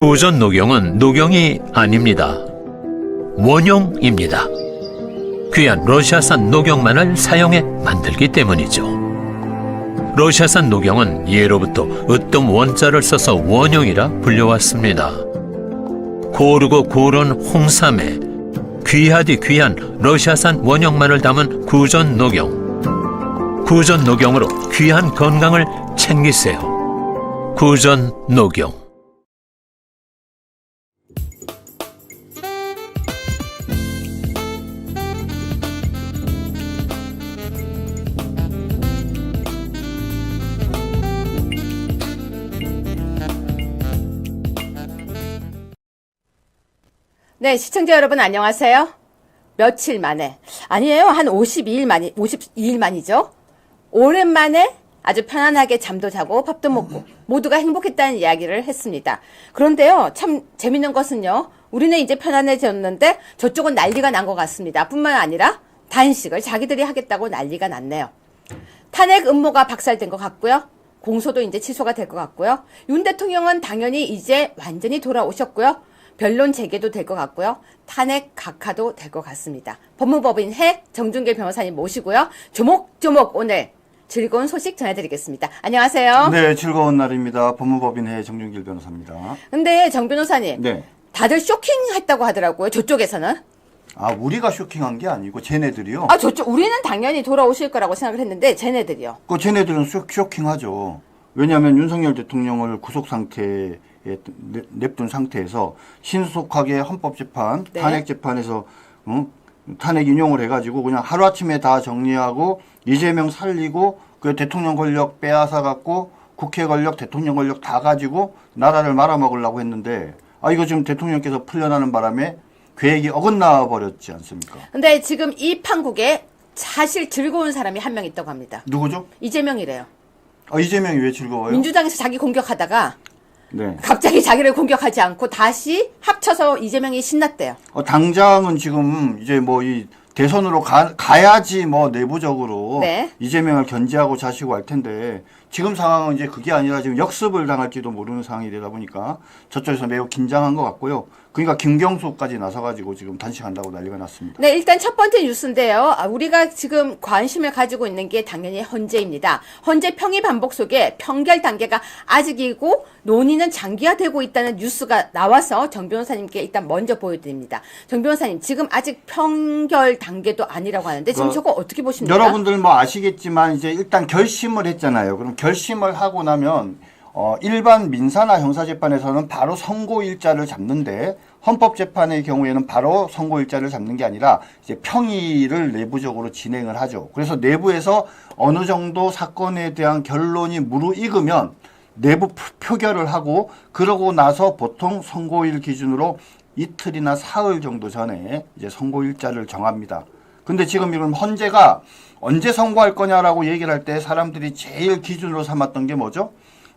구전 녹용은 녹용이 아닙니다. 원용입니다. 귀한 러시아산 녹용만을 사용해 만들기 때문이죠. 러시아산 녹용은 예로부터 으뜸 원자를 써서 원용이라 불려왔습니다. 고르고 고른 홍삼에 귀하디 귀한 러시아산 원용만을 담은 구전 녹용. 구전 녹용으로 귀한 건강을 챙기세요. 구전 녹용. 네, 시청자 여러분 안녕하세요. 며칠 만에, 아니에요, 한 52일 만이죠. 오랜만에 아주 편안하게 잠도 자고 밥도 먹고 모두가 행복했다는 이야기를 했습니다. 그런데요, 참 재밌는 것은요, 우리는 이제 편안해졌는데 저쪽은 난리가 난 것 같습니다. 뿐만 아니라 단식을 자기들이 하겠다고 난리가 났네요. 탄핵 음모가 박살된 것 같고요. 공소도 이제 취소가 될 것 같고요. 윤 대통령은 당연히 이제 완전히 돌아오셨고요. 변론 재개도 될 것 같고요. 탄핵 각하도 될 것 같습니다. 법무법인 해 정준길 변호사님 모시고요. 조목조목 오늘 즐거운 소식 전해드리겠습니다. 안녕하세요. 네, 즐거운 날입니다. 법무법인 해 정준길 변호사입니다. 근데 정 변호사님, 네. 다들 쇼킹했다고 하더라고요. 저쪽에서는. 아, 우리가 쇼킹한 게 아니고 쟤네들이요? 아, 우리는 당연히 돌아오실 거라고 생각을 했는데 쟤네들이요. 쟤네들은 쇼킹하죠. 왜냐하면 윤석열 대통령을 구속 상태에 냅둔 상태에서 신속하게 헌법재판, 네. 탄핵재판에서 탄핵 인용을 해가지고 그냥 하루아침에 다 정리하고 이재명 살리고 그 대통령 권력 빼앗아갖고 국회 권력, 대통령 권력 다 가지고 나라를 말아먹으려고 했는데 이거 지금 대통령께서 풀려나는 바람에 계획이 어긋나 버렸지 않습니까? 근데 지금 이 판국에 사실 즐거운 사람이 한 명 있다고 합니다. 누구죠? 이재명이래요. 이재명이 왜 즐거워요? 민주당에서 자기 공격하다가 네. 갑자기 자기를 공격하지 않고 다시 합쳐서 이재명이 신났대요. 당장은 지금 이제 뭐 이 대선으로 가야지 뭐 내부적으로 네. 이재명을 견제하고 자시고 할 텐데 지금 상황은 이제 그게 아니라 지금 역습을 당할지도 모르는 상황이 되다 보니까 저쪽에서 매우 긴장한 것 같고요. 그러니까 김경수까지 나서가지고 지금 단식한다고 난리가 났습니다. 네, 일단 첫 번째 뉴스인데요. 우리가 지금 관심을 가지고 있는 게 당연히 헌재입니다. 헌재 평의 반복 속에 평결 단계가 아직이고 논의는 장기화되고 있다는 뉴스가 나와서 정 변호사님께 일단 먼저 보여드립니다. 정 변호사님, 지금 아직 평결 단계도 아니라고 하는데 지금 저거 어떻게 보십니까? 여러분들 뭐 아시겠지만 이제 일단 결심을 했잖아요. 그럼 결심을 하고 나면 일반 민사나 형사재판에서는 바로 선고일자를 잡는데 헌법재판의 경우에는 바로 선고일자를 잡는 게 아니라 이제 평의를 내부적으로 진행을 하죠. 그래서 내부에서 어느 정도 사건에 대한 결론이 무르익으면 내부 표결을 하고 그러고 나서 보통 선고일 기준으로 이틀이나 사흘 정도 전에 이제 선고일자를 정합니다. 근데 지금 이건 헌재가 언제 선고할 거냐라고 얘기를 할 때 사람들이 제일 기준으로 삼았던 게 뭐죠?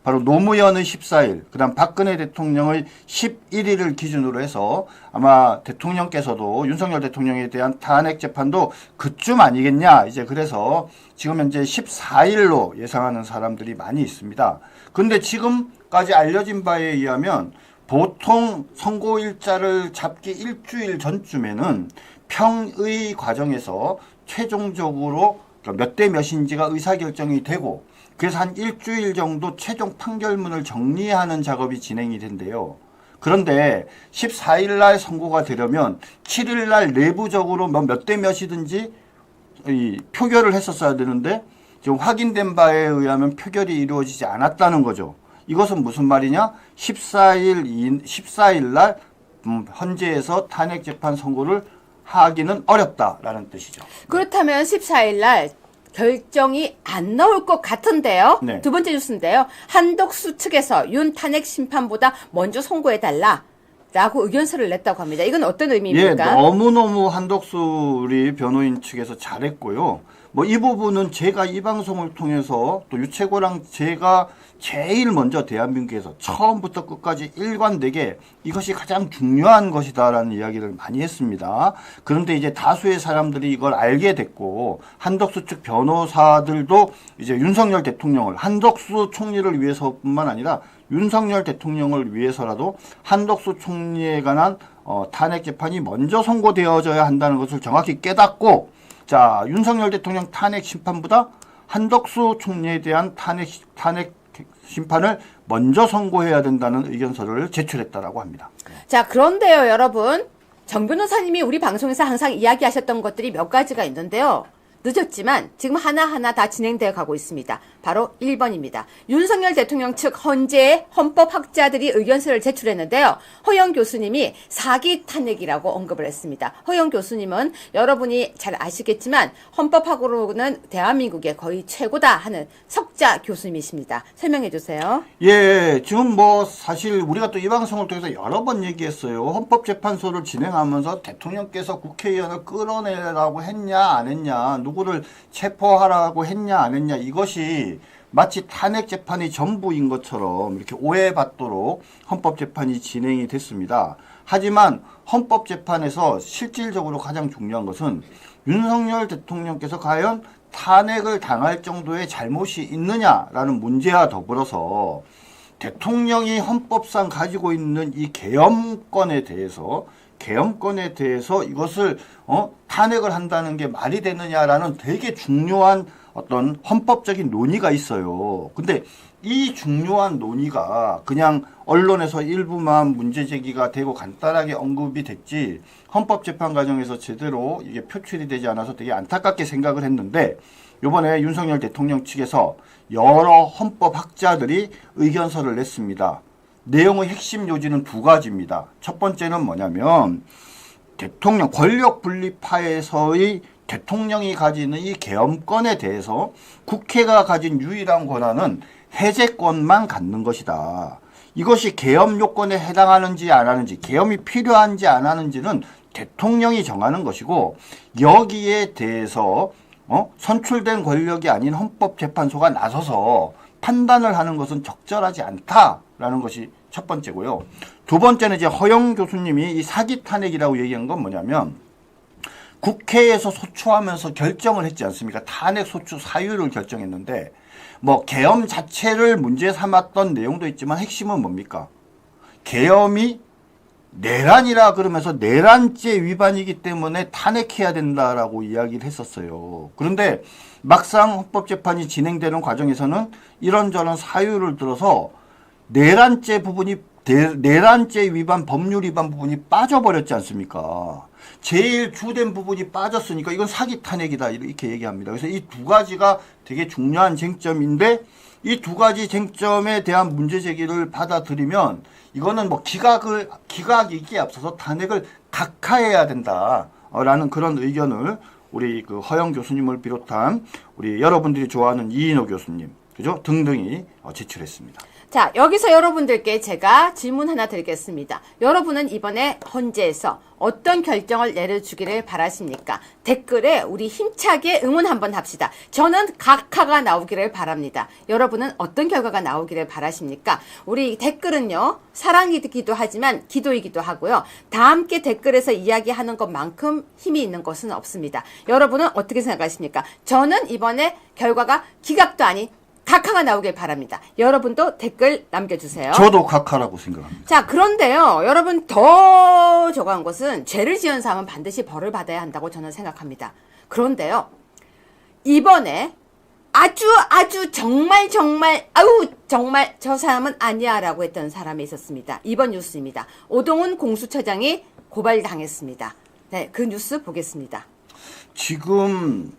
바로 노무현의 14일, 그 다음 박근혜 대통령의 11일을 기준으로 해서 아마 대통령께서도 윤석열 대통령에 대한 탄핵 재판도 그쯤 아니겠냐. 이제 그래서 지금 현재 14일로 예상하는 사람들이 많이 있습니다. 근데 지금까지 알려진 바에 의하면 보통 선고일자를 잡기 일주일 전쯤에는 평의 과정에서 최종적으로 몇 대 몇인지가 의사결정이 되고 그래서 한 일주일 정도 최종 판결문을 정리하는 작업이 진행이 된대요. 그런데 14일 날 선고가 되려면 7일 날 내부적으로 몇 대 몇이든지 표결을 했었어야 되는데 지금 확인된 바에 의하면 표결이 이루어지지 않았다는 거죠. 이것은 무슨 말이냐? 14일 날 헌재에서 탄핵 재판 선고를 하기는 어렵다라는 뜻이죠. 그렇다면 14일 날 결정이 안 나올 것 같은데요. 네. 두 번째 뉴스인데요. 한덕수 측에서 윤 탄핵 심판보다 먼저 선고해달라 라고 의견서를 냈다고 합니다. 이건 어떤 의미입니까? 예, 너무너무 한덕수 우리 변호인 측에서 잘했고요. 뭐 이 부분은 제가 이 방송을 통해서 또 유채고랑 제가 제일 먼저 대한민국에서 처음부터 끝까지 일관되게 이것이 가장 중요한 것이다라는 이야기를 많이 했습니다. 그런데 이제 다수의 사람들이 이걸 알게 됐고 한덕수 측 변호사들도 이제 윤석열 대통령을 한덕수 총리를 위해서뿐만 아니라 윤석열 대통령을 위해서라도 한덕수 총리에 관한 탄핵 재판이 먼저 선고되어져야 한다는 것을 정확히 깨닫고, 자, 윤석열 대통령 탄핵 심판보다 한덕수 총리에 대한 탄핵 심판을 먼저 선고해야 된다는 의견서를 제출했다라고 합니다. 자, 그런데요, 여러분. 정 변호사님이 우리 방송에서 항상 이야기하셨던 것들이 몇 가지가 있는데요. 늦었지만 지금 하나하나 다 진행되어 가고 있습니다. 바로 1번입니다. 윤석열 대통령 측 헌재의 헌법학자들이 의견서를 제출했는데요. 허영 교수님이 사기 탄핵이라고 언급을 했습니다. 허영 교수님은 여러분이 잘 아시겠지만 헌법학으로는 대한민국의 거의 최고다 하는 석자 교수님이십니다. 설명해 주세요. 예, 지금 뭐 사실 우리가 또 이 방송을 통해서 여러 번 얘기했어요. 헌법재판소를 진행하면서 대통령께서 국회의원을 끌어내라고 했냐 안 했냐, 누구를 체포하라고 했냐 안 했냐, 이것이 마치 탄핵 재판이 전부인 것처럼 이렇게 오해받도록 헌법재판이 진행이 됐습니다. 하지만 헌법재판에서 실질적으로 가장 중요한 것은 윤석열 대통령께서 과연 탄핵을 당할 정도의 잘못이 있느냐라는 문제와 더불어서 대통령이 헌법상 가지고 있는 이 계엄권에 대해서 이것을 탄핵을 한다는 게 말이 되느냐라는 되게 중요한 어떤 헌법적인 논의가 있어요. 근데 이 중요한 논의가 그냥 언론에서 일부만 문제 제기가 되고 간단하게 언급이 됐지 헌법재판 과정에서 제대로 이게 표출이 되지 않아서 되게 안타깝게 생각을 했는데, 이번에 윤석열 대통령 측에서 여러 헌법학자들이 의견서를 냈습니다. 내용의 핵심 요지는 두 가지입니다. 첫 번째는 뭐냐면 대통령 권력 분립하에서의 대통령이 가지는 이 계엄권에 대해서 국회가 가진 유일한 권한은 해제권만 갖는 것이다. 이것이 계엄 요건에 해당하는지 안 하는지, 계엄이 필요한지 안 하는지는 대통령이 정하는 것이고, 여기에 대해서 선출된 권력이 아닌 헌법재판소가 나서서 판단을 하는 것은 적절하지 않다라는 것이 첫 번째고요. 두 번째는 이제 허영 교수님이 이 사기 탄핵이라고 얘기한 건 뭐냐면, 국회에서 소추하면서 결정을 했지 않습니까? 탄핵 소추 사유를 결정했는데, 뭐 계엄 자체를 문제 삼았던 내용도 있지만 핵심은 뭡니까? 계엄이 내란이라 그러면서 내란죄 위반이기 때문에 탄핵해야 된다라고 이야기를 했었어요. 그런데 막상 헌법재판이 진행되는 과정에서는 이런저런 사유를 들어서 내란죄 위반, 법률 위반 부분이 빠져버렸지 않습니까? 제일 주된 부분이 빠졌으니까 이건 사기 탄핵이다 이렇게 얘기합니다. 그래서 이 두 가지가 되게 중요한 쟁점인데, 이 두 가지 쟁점에 대한 문제 제기를 받아들이면 이거는 뭐 기각이기에 앞서서 탄핵을 각하해야 된다라는 그런 의견을 우리 그 허영 교수님을 비롯한 우리 여러분들이 좋아하는 이인호 교수님, 그죠? 등등이 제출했습니다. 자, 여기서 여러분들께 제가 질문 하나 드리겠습니다. 여러분은 이번에 헌재에서 어떤 결정을 내려주기를 바라십니까? 댓글에 우리 힘차게 응원 한번 합시다. 저는 각하가 나오기를 바랍니다. 여러분은 어떤 결과가 나오기를 바라십니까? 우리 댓글은요, 사랑이기도 하지만 기도이기도 하고요. 다 함께 댓글에서 이야기하는 것만큼 힘이 있는 것은 없습니다. 여러분은 어떻게 생각하십니까? 저는 이번에 결과가 기각도 아닌 각하가 나오길 바랍니다. 여러분도 댓글 남겨주세요. 저도 각하라고 생각합니다. 자, 그런데요, 여러분 더 저거한 것은 죄를 지은 사람은 반드시 벌을 받아야 한다고 저는 생각합니다. 그런데요, 이번에 아주 정말 아우 정말 저 사람은 아니야 라고 했던 사람이 있었습니다. 이번 뉴스입니다. 오동훈 공수처장이 고발당했습니다. 네, 그 뉴스 보겠습니다. 지금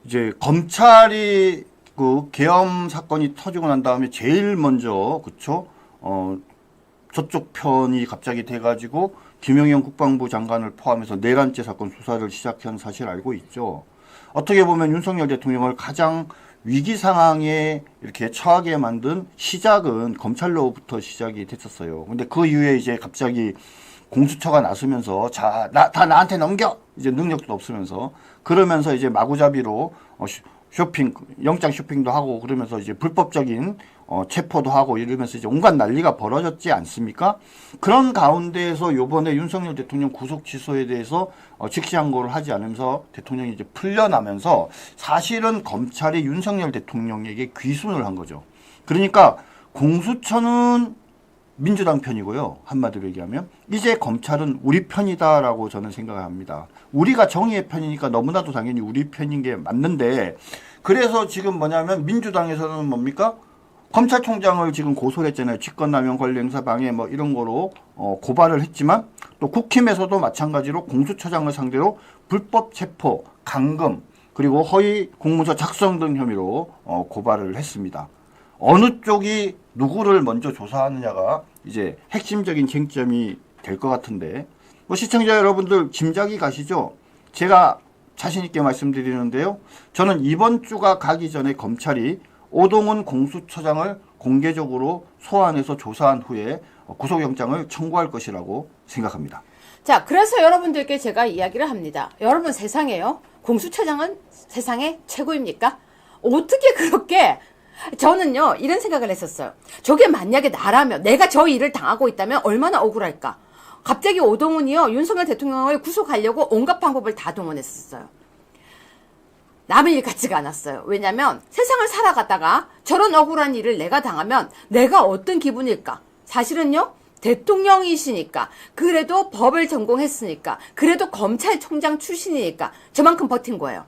이제 검찰이 그 계엄 사건이 터지고 난 다음에 제일 먼저, 그쵸? 저쪽 편이 갑자기 돼가지고 김영현 국방부 장관을 포함해서 내란죄 사건 수사를 시작한 사실 알고 있죠. 어떻게 보면 윤석열 대통령을 가장 위기 상황에 이렇게 처하게 만든 시작은 검찰로부터 시작이 됐었어요. 근데 그 이후에 이제 갑자기 공수처가 나서면서 자, 다 나한테 넘겨! 이제 능력도 없으면서 그러면서 이제 마구잡이로 쇼핑, 영장 쇼핑도 하고 그러면서 이제 불법적인 체포도 하고 이러면서 이제 온갖 난리가 벌어졌지 않습니까? 그런 가운데에서 요번에 윤석열 대통령 구속 취소에 대해서 즉시항고를 하지 않으면서 대통령이 이제 풀려나면서 사실은 검찰이 윤석열 대통령에게 귀순을 한 거죠. 그러니까 공수처는 민주당 편이고요. 한마디로 얘기하면 이제 검찰은 우리 편이다라고 저는 생각합니다. 우리가 정의의 편이니까 너무나도 당연히 우리 편인 게 맞는데, 그래서 지금 뭐냐면 민주당에서는 뭡니까? 검찰총장을 지금 고소를 했잖아요. 직권남용, 권리행사 방해 뭐 이런 거로 고발을 했지만, 또 국힘에서도 마찬가지로 공수처장을 상대로 불법 체포, 감금, 그리고 허위 공문서 작성 등 혐의로 고발을 했습니다. 어느 쪽이 누구를 먼저 조사하느냐가 이제 핵심적인 쟁점이 될 것 같은데, 뭐 시청자 여러분들 짐작이 가시죠? 제가 자신 있게 말씀드리는데요. 저는 이번 주가 가기 전에 검찰이 오동훈 공수처장을 공개적으로 소환해서 조사한 후에 구속영장을 청구할 것이라고 생각합니다. 자, 그래서 여러분들께 제가 이야기를 합니다. 여러분, 세상에요. 공수처장은 세상에 최고입니까? 어떻게 그렇게, 저는요, 이런 생각을 했었어요. 저게 만약에 나라면, 내가 저 일을 당하고 있다면 얼마나 억울할까? 갑자기 오동훈이요, 윤석열 대통령을 구속하려고 온갖 방법을 다 동원했었어요. 남의 일 같지가 않았어요. 왜냐면 세상을 살아가다가 저런 억울한 일을 내가 당하면 내가 어떤 기분일까? 사실은요, 대통령이시니까, 그래도 법을 전공했으니까, 그래도 검찰총장 출신이니까 저만큼 버틴 거예요.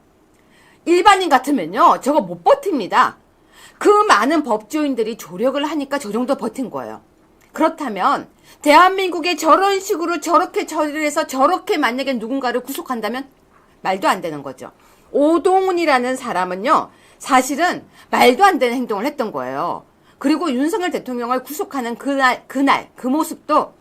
일반인 같으면요, 저거 못 버팁니다. 그 많은 법조인들이 조력을 하니까 저 정도 버틴 거예요. 그렇다면 대한민국에 저런 식으로 저렇게 처리를 해서 저렇게 만약에 누군가를 구속한다면 말도 안 되는 거죠. 오동훈이라는 사람은요, 사실은 말도 안 되는 행동을 했던 거예요. 그리고 윤석열 대통령을 구속하는 그날 그 모습도,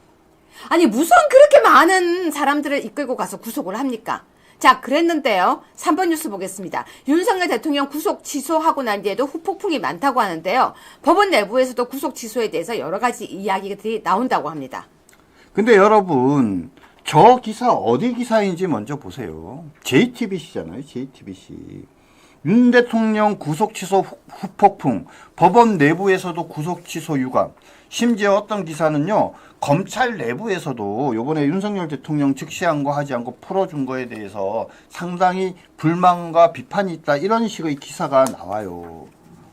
아니 무슨 그렇게 많은 사람들을 이끌고 가서 구속을 합니까? 자, 그랬는데요. 3번 뉴스 보겠습니다. 윤석열 대통령 구속 취소하고 난 뒤에도 후폭풍이 많다고 하는데요. 법원 내부에서도 구속 취소에 대해서 여러 가지 이야기들이 나온다고 합니다. 근데 여러분, 저 기사 어디 기사인지 먼저 보세요. JTBC잖아요. JTBC. 윤 대통령 구속 취소 후폭풍, 법원 내부에서도 구속 취소 유감. 심지어 어떤 기사는요, 검찰 내부에서도 요번에 윤석열 대통령 즉시한 거 하지 않고 풀어준 거에 대해서 상당히 불만과 비판이 있다, 이런 식의 기사가 나와요.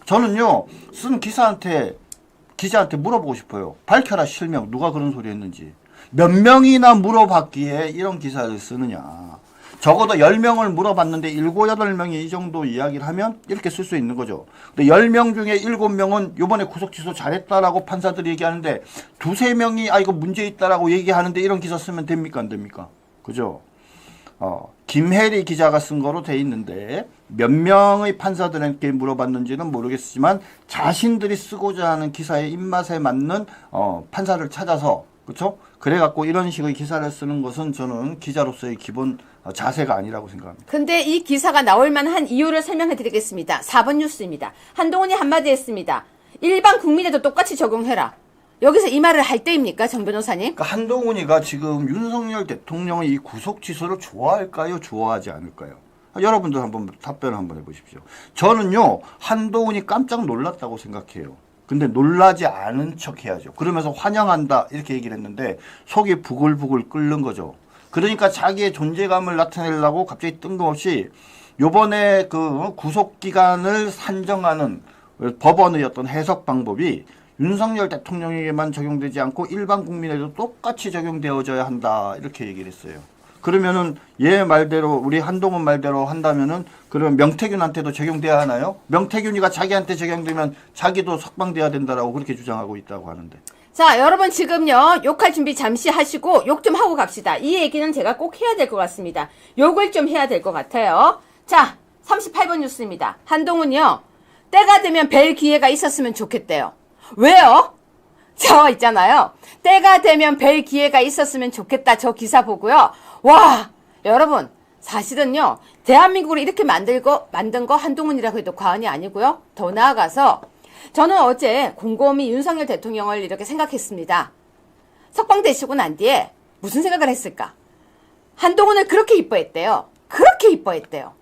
저는요, 쓴 기자한테 물어보고 싶어요. 밝혀라, 실명. 누가 그런 소리 했는지. 몇 명이나 물어봤기에 이런 기사를 쓰느냐. 적어도 10명을 물어봤는데 7, 8명이 이 정도 이야기를 하면 이렇게 쓸 수 있는 거죠. 근데 10명 중에 7명은 요번에 구속 취소 잘했다라고 판사들이 얘기하는데, 2, 3명이 이거 문제 있다라고 얘기하는데 이런 기사 쓰면 됩니까? 안 됩니까? 그죠? 김혜리 기자가 쓴 거로 돼 있는데 몇 명의 판사들에게 물어봤는지는 모르겠지만 자신들이 쓰고자 하는 기사의 입맛에 맞는 판사를 찾아서, 그렇죠? 그래갖고 이런 식의 기사를 쓰는 것은 저는 기자로서의 기본 자세가 아니라고 생각합니다. 근데 이 기사가 나올 만한 이유를 설명해 드리겠습니다. 4번 뉴스입니다. 한동훈이 한마디 했습니다. 일반 국민에도 똑같이 적용해라. 여기서 이 말을 할 때입니까, 정 변호사님? 그러니까 한동훈이가 지금 윤석열 대통령의 이 구속 취소를 좋아할까요? 좋아하지 않을까요? 여러분들 한번 답변을 한번 해보십시오. 저는요, 한동훈이 깜짝 놀랐다고 생각해요. 근데 놀라지 않은 척 해야죠. 그러면서 환영한다 이렇게 얘기를 했는데 속이 부글부글 끓는 거죠. 그러니까 자기의 존재감을 나타내려고 갑자기 뜬금없이 요번에 그 구속기간을 산정하는 법원의 어떤 해석 방법이 윤석열 대통령에게만 적용되지 않고 일반 국민에도 똑같이 적용되어져야 한다, 이렇게 얘기를 했어요. 그러면은 얘 말대로, 우리 한동훈 말대로 한다면은 그러면 명태균한테도 적용돼야 하나요? 명태균이가 자기한테 적용되면 자기도 석방돼야 된다라고 그렇게 주장하고 있다고 하는데. 자, 여러분 지금요, 욕할 준비 잠시 하시고 욕 좀 하고 갑시다. 이 얘기는 제가 꼭 해야 될 것 같습니다. 욕을 좀 해야 될 것 같아요. 자, 38번 뉴스입니다. 한동훈이요, 때가 되면 뵐 기회가 있었으면 좋겠대요. 왜요? 저 있잖아요. 때가 되면 뵐 기회가 있었으면 좋겠다. 저 기사 보고요. 와, 여러분, 사실은요, 대한민국을 이렇게 만든 거 한동훈이라고 해도 과언이 아니고요. 더 나아가서 저는 어제 곰곰이 윤석열 대통령을 이렇게 생각했습니다. 석방되시고 난 뒤에 무슨 생각을 했을까? 한동훈을 그렇게 이뻐했대요. 그렇게 이뻐했대요.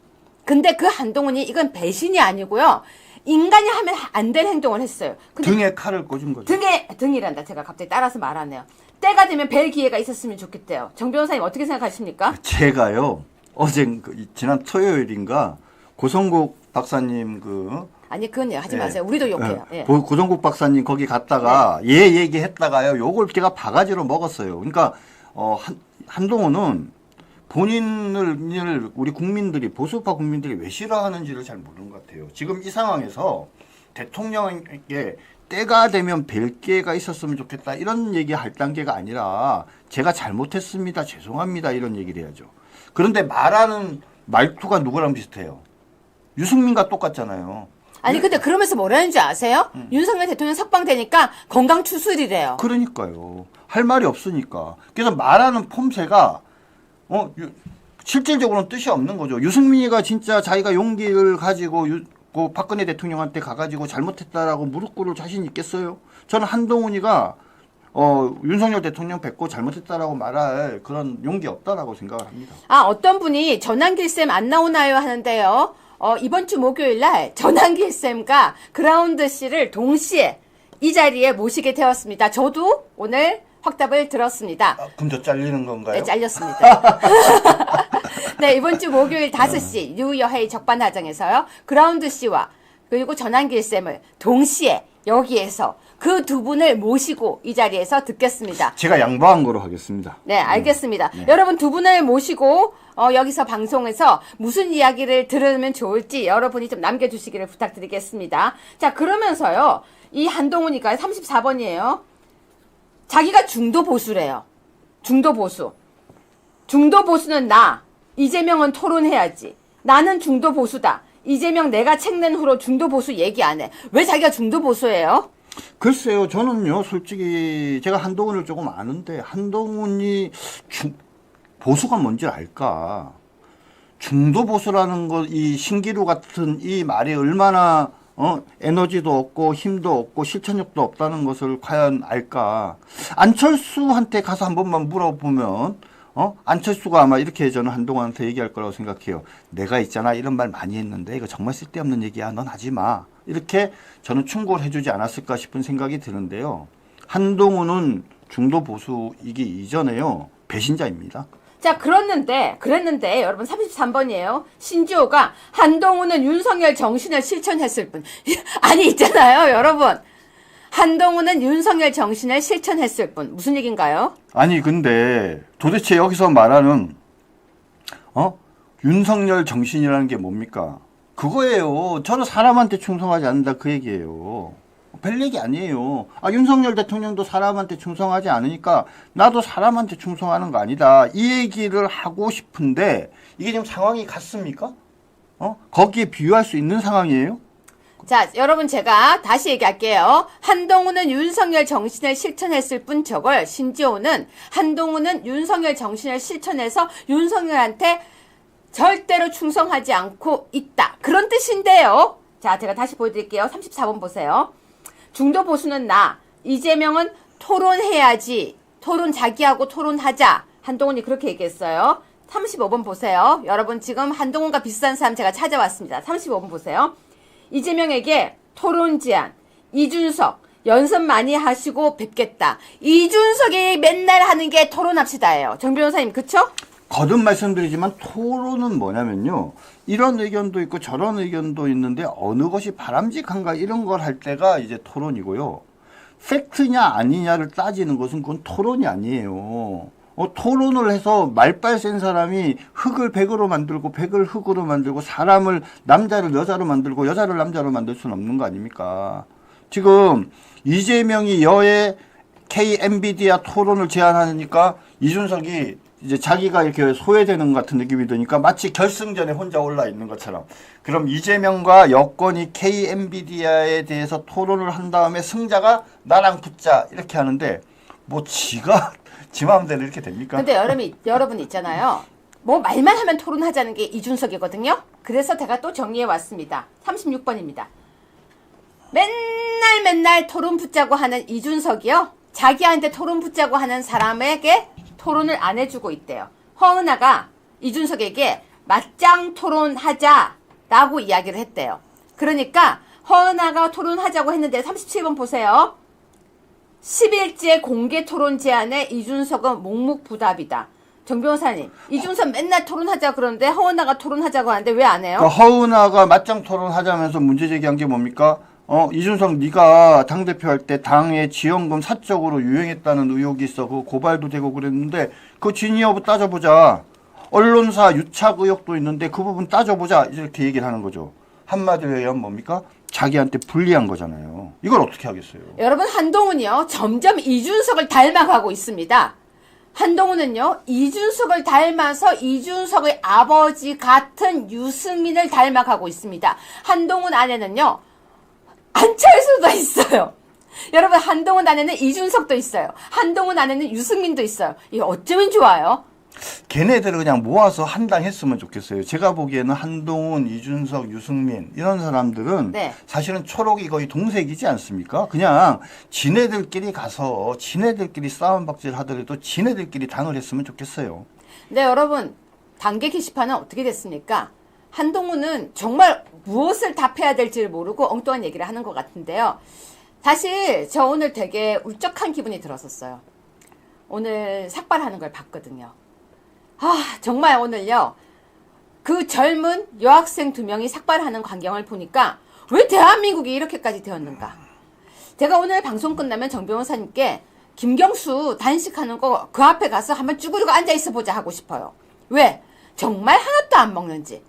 근데 그 한동훈이 이건 배신이 아니고요, 인간이 하면 안 될 행동을 했어요. 등에 칼을 꽂은 거죠. 등이란다. 제가 갑자기 따라서 말하네요. 때가 되면 뵐 기회가 있었으면 좋겠대요. 정 변호사님 어떻게 생각하십니까? 제가요, 어제 지난 토요일인가 고성국 박사님 아니 그건 하지 마세요. 우리도 욕해요. 예. 고종국 박사님 거기 갔다가 얘 얘기했다가요. 요걸 제가 바가지로 먹었어요. 그러니까 한동훈은 본인을 우리 국민들이 보수파 국민들이 왜 싫어하는지를 잘 모르는 것 같아요. 지금 이 상황에서 대통령에게 때가 되면 뵐 기회가 있었으면 좋겠다 이런 얘기할 단계가 아니라 제가 잘못했습니다 죄송합니다 이런 얘기를 해야죠. 그런데 말하는 말투가 누구랑 비슷해요? 유승민과 똑같잖아요. 아니 근데 그러면서 뭐라는 줄 아세요? 윤석열 대통령 석방되니까 건강 추스리래요. 그러니까요. 할 말이 없으니까. 그래서 말하는 폼새가 실질적으로는 뜻이 없는 거죠. 유승민이가 진짜 자기가 용기를 가지고 그 박근혜 대통령한테 가가지고 잘못했다라고 무릎 꿇을 자신 있겠어요? 저는 한동훈이가 윤석열 대통령 뵙고 잘못했다라고 말할 그런 용기 없다라고 생각을 합니다. 어떤 분이 전환길쌤 안 나오나요 하는데요. 이번 주 목요일 날 전환길쌤과 그라운드 씨를 동시에 이 자리에 모시게 되었습니다. 저도 오늘 확답을 들었습니다. 그럼 저 잘리는 건가요? 네, 잘렸습니다. 네, 이번 주 목요일 5시 뉴여헤이 적반하장에서요. 그라운드 씨와 그리고 전환길쌤을 동시에 여기에서 그 두 분을 모시고 이 자리에서 듣겠습니다. 제가 양보한 거로 하겠습니다. 네, 알겠습니다. 여러분 두 분을 모시고 여기서 방송에서 무슨 이야기를 들으면 좋을지 여러분이 좀 남겨주시기를 부탁드리겠습니다. 자, 그러면서요. 이 한동훈이가 34번이에요. 자기가 중도 보수래요. 중도 보수. 중도 보수는 나. 이재명은 토론해야지. 나는 중도 보수다. 이재명 내가 책 낸 후로 중도 보수 얘기 안 해. 왜 자기가 중도 보수예요? 글쎄요, 저는요, 솔직히 제가 한동훈을 조금 아는데 한동훈이 보수가 뭔지 알까? 중도 보수라는 것, 이 신기루 같은 이 말이 얼마나 에너지도 없고 힘도 없고 실천력도 없다는 것을 과연 알까? 안철수한테 가서 한 번만 물어보면 안철수가 아마 이렇게 저는 한동훈한테 얘기할 거라고 생각해요. 내가 있잖아 이런 말 많이 했는데 이거 정말 쓸데없는 얘기야. 넌 하지 마. 이렇게 저는 충고를 해주지 않았을까 싶은 생각이 드는데요. 한동훈은 중도 보수이기 이전에요. 배신자입니다. 자, 그랬는데 여러분 33번이에요. 신지호가 한동훈은 윤석열 정신을 실천했을 뿐. 아니 있잖아요, 여러분. 한동훈은 윤석열 정신을 실천했을 뿐. 무슨 얘기인가요? 아니 근데 도대체 여기서 말하는 윤석열 정신이라는 게 뭡니까? 그거예요. 저는 사람한테 충성하지 않는다 그 얘기예요. 별 얘기 아니에요. 윤석열 대통령도 사람한테 충성하지 않으니까 나도 사람한테 충성하는 거 아니다. 이 얘기를 하고 싶은데 이게 지금 상황이 같습니까? 거기에 비유할 수 있는 상황이에요? 자, 여러분 제가 다시 얘기할게요. 한동훈은 윤석열 정신을 실천했을 뿐 저걸 신지호는 한동훈은 윤석열 정신을 실천해서 윤석열한테 절대로 충성하지 않고 있다. 그런 뜻인데요. 자, 제가 다시 보여드릴게요. 34번 보세요. 중도 보수는 나. 이재명은 토론해야지. 자기하고 토론하자. 한동훈이 그렇게 얘기했어요. 35번 보세요. 여러분 지금 한동훈과 비슷한 사람 제가 찾아왔습니다. 35번 보세요. 이재명에게 토론 제안. 이준석 연습 많이 하시고 뵙겠다. 이준석이 맨날 하는 게 토론합시다예요. 정 변호사님 그쵸? 거듭 말씀드리지만 토론은 뭐냐면요. 이런 의견도 있고 저런 의견도 있는데 어느 것이 바람직한가 이런 걸 할 때가 이제 토론이고요. 팩트냐 아니냐를 따지는 것은 그건 토론이 아니에요. 토론을 해서 말빨 센 사람이 흙을 백으로 만들고 백을 흙으로 만들고 사람을 남자를 여자로 만들고 여자를 남자로 만들 수는 없는 거 아닙니까? 지금 이재명이 여의 K-엔비디아 토론을 제안하니까 이준석이 이제 자기가 이렇게 소외되는 것 같은 느낌이 드니까 마치 결승전에 혼자 올라 있는 것처럼. 그럼 이재명과 여권이 K-엔비디아에 대해서 토론을 한 다음에 승자가 나랑 붙자 이렇게 하는데 뭐 지가 지 마음대로 이렇게 됩니까? 근데 여러분 있잖아요. 뭐 말만 하면 토론하자는 게 이준석이거든요. 그래서 제가 또 정리해 왔습니다. 36번입니다. 맨날 토론 붙자고 하는 이준석이요. 자기한테 토론 붙자고 하는 사람에게 토론을 안 해주고 있대요. 허은하가 이준석에게 맞짱 토론하자라고 이야기를 했대요. 그러니까 허은하가 토론하자고 했는데 37번 보세요. 10일째 공개 토론 제안에 이준석은 묵묵부답이다. 정 변호사님, 이준석 맨날 토론하자 그러는데 허은하가 토론하자고 하는데 왜 안 해요? 그 허은하가 맞짱 토론하자면서 문제 제기한 게 뭡니까? 이준석 네가 당대표 할 때 당의 지원금 사적으로 유용했다는 의혹이 있어. 그 고발도 되고 그랬는데 그 진위 여부 따져보자. 언론사 유착 의혹도 있는데 그 부분 따져보자. 이렇게 얘기를 하는 거죠. 한마디로 얘기하면 뭡니까? 자기한테 불리한 거잖아요. 이걸 어떻게 하겠어요? 여러분, 한동훈이요, 점점 이준석을 닮아가고 있습니다. 한동훈은요, 이준석을 닮아서 이준석의 아버지 같은 유승민을 닮아가고 있습니다. 한동훈 안에는요, 안철수도 있어요. 여러분, 한동훈 안에는 이준석도 있어요. 한동훈 안에는 유승민도 있어요. 이거 어쩌면 좋아요? 걔네들을 그냥 모아서 한 당 했으면 좋겠어요. 제가 보기에는 한동훈, 이준석, 유승민 이런 사람들은 네. 사실은 초록이 거의 동색이지 않습니까? 그냥 지네들끼리 가서 지네들끼리 싸움박질 하더라도 지네들끼리 당을 했으면 좋겠어요. 네, 여러분, 단계 게시판은 어떻게 됐습니까? 한동훈은 정말 무엇을 답해야 될지를 모르고 엉뚱한 얘기를 하는 것 같은데요. 사실 저 오늘 되게 울적한 기분이 들었었어요. 오늘 삭발하는 걸 봤거든요. 정말 오늘요, 그 젊은 여학생 2명이 삭발하는 광경을 보니까 왜 대한민국이 이렇게까지 되었는가. 제가 오늘 방송 끝나면 정 변호사님께 김경수 단식하는 거 그 앞에 가서 한번 쭈그리고 앉아있어 보자 하고 싶어요. 왜? 정말 하나도 안 먹는지.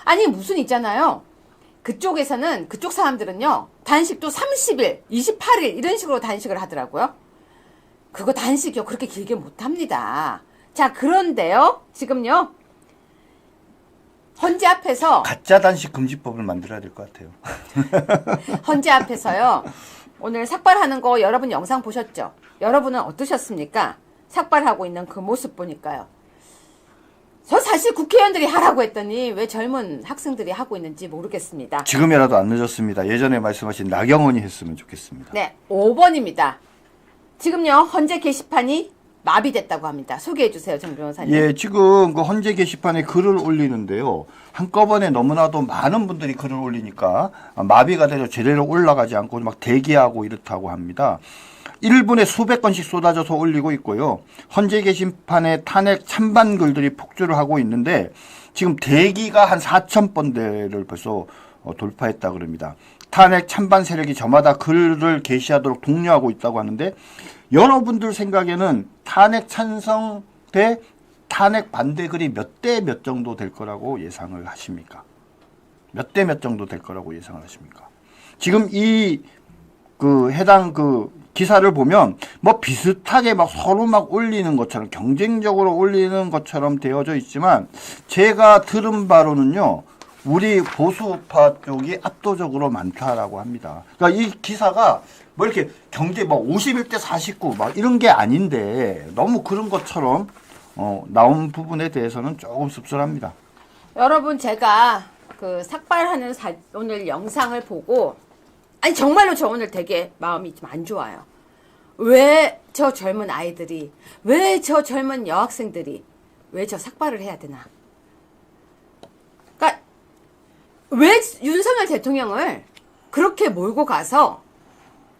아니, 무슨 있잖아요. 그쪽에서는, 그쪽 사람들은요, 단식도 30일, 28일 이런 식으로 단식을 하더라고요. 그거 단식이요, 그렇게 길게 못 합니다. 자, 그런데요, 지금요, 헌재 앞에서, 가짜 단식 금지법을 만들어야 될 것 같아요. 헌재 앞에서요, 오늘 삭발하는 거 여러분 영상 보셨죠? 여러분은 어떠셨습니까? 삭발하고 있는 그 모습 보니까요. 저 사실 국회의원들이 하라고 했더니 왜 젊은 학생들이 하고 있는지 모르겠습니다. 지금이라도 안 늦었습니다. 예전에 말씀하신 나경원이 했으면 좋겠습니다. 네, 5번입니다. 지금요, 헌재 게시판이 마비됐다고 합니다. 소개해 주세요, 정 변호사님. 예, 지금 그 헌재 게시판에 글을 올리는데요. 한꺼번에 너무나도 많은 분들이 글을 올리니까 마비가 돼서 제대로 올라가지 않고 막 대기하고 이렇다고 합니다. 1분에 수백 건씩 쏟아져서 올리고 있고요. 헌재 게시판에 탄핵 찬반 글들이 폭주를 하고 있는데 지금 대기가 한 4,000번대를 벌써 돌파했다 그럽니다. 탄핵 찬반 세력이 저마다 글을 게시하도록 독려하고 있다고 하는데 여러분들 생각에는 탄핵 찬성 대 탄핵 반대 글이 몇 대 몇 정도 될 거라고 예상을 하십니까? 몇 대 몇 정도 될 거라고 예상을 하십니까? 지금 이 해당 기사를 보면 뭐 비슷하게 막 서로 막 올리는 것처럼 경쟁적으로 올리는 것처럼 되어져 있지만 제가 들은 바로는요. 우리 보수파 쪽이 압도적으로 많다라고 합니다. 그러니까 이 기사가 뭐 이렇게 경제 뭐 51대 49 막 이런 게 아닌데 너무 그런 것처럼 나온 부분에 대해서는 조금 씁쓸합니다. 여러분, 제가 그 삭발하는 오늘 영상을 보고, 아니 정말로 저 오늘 되게 마음이 좀 안 좋아요. 왜 저 젊은 아이들이, 왜 저 젊은 여학생들이 왜 저 삭발을 해야 되나. 그러니까 왜 윤석열 대통령을 그렇게 몰고 가서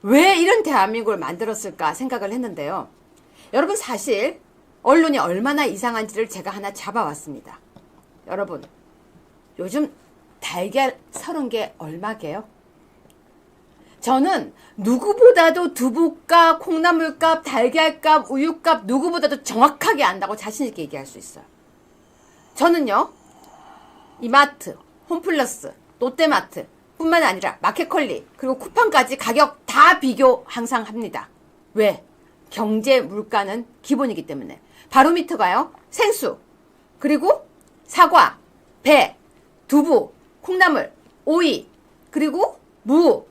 왜 이런 대한민국을 만들었을까 생각을 했는데요. 여러분, 사실 언론이 얼마나 이상한지를 제가 하나 잡아왔습니다. 여러분, 요즘 달걀 30개 얼마게요? 저는 누구보다도 두부값, 콩나물값, 달걀값, 우유값 누구보다도 정확하게 안다고 자신있게 얘기할 수 있어요. 저는요, 이마트, 홈플러스, 롯데마트 뿐만 아니라 마켓컬리 그리고 쿠팡까지 가격 다 비교 항상 합니다. 왜? 경제 물가는 기본이기 때문에. 바로미터가요, 생수, 그리고 사과, 배, 두부, 콩나물, 오이, 그리고 무,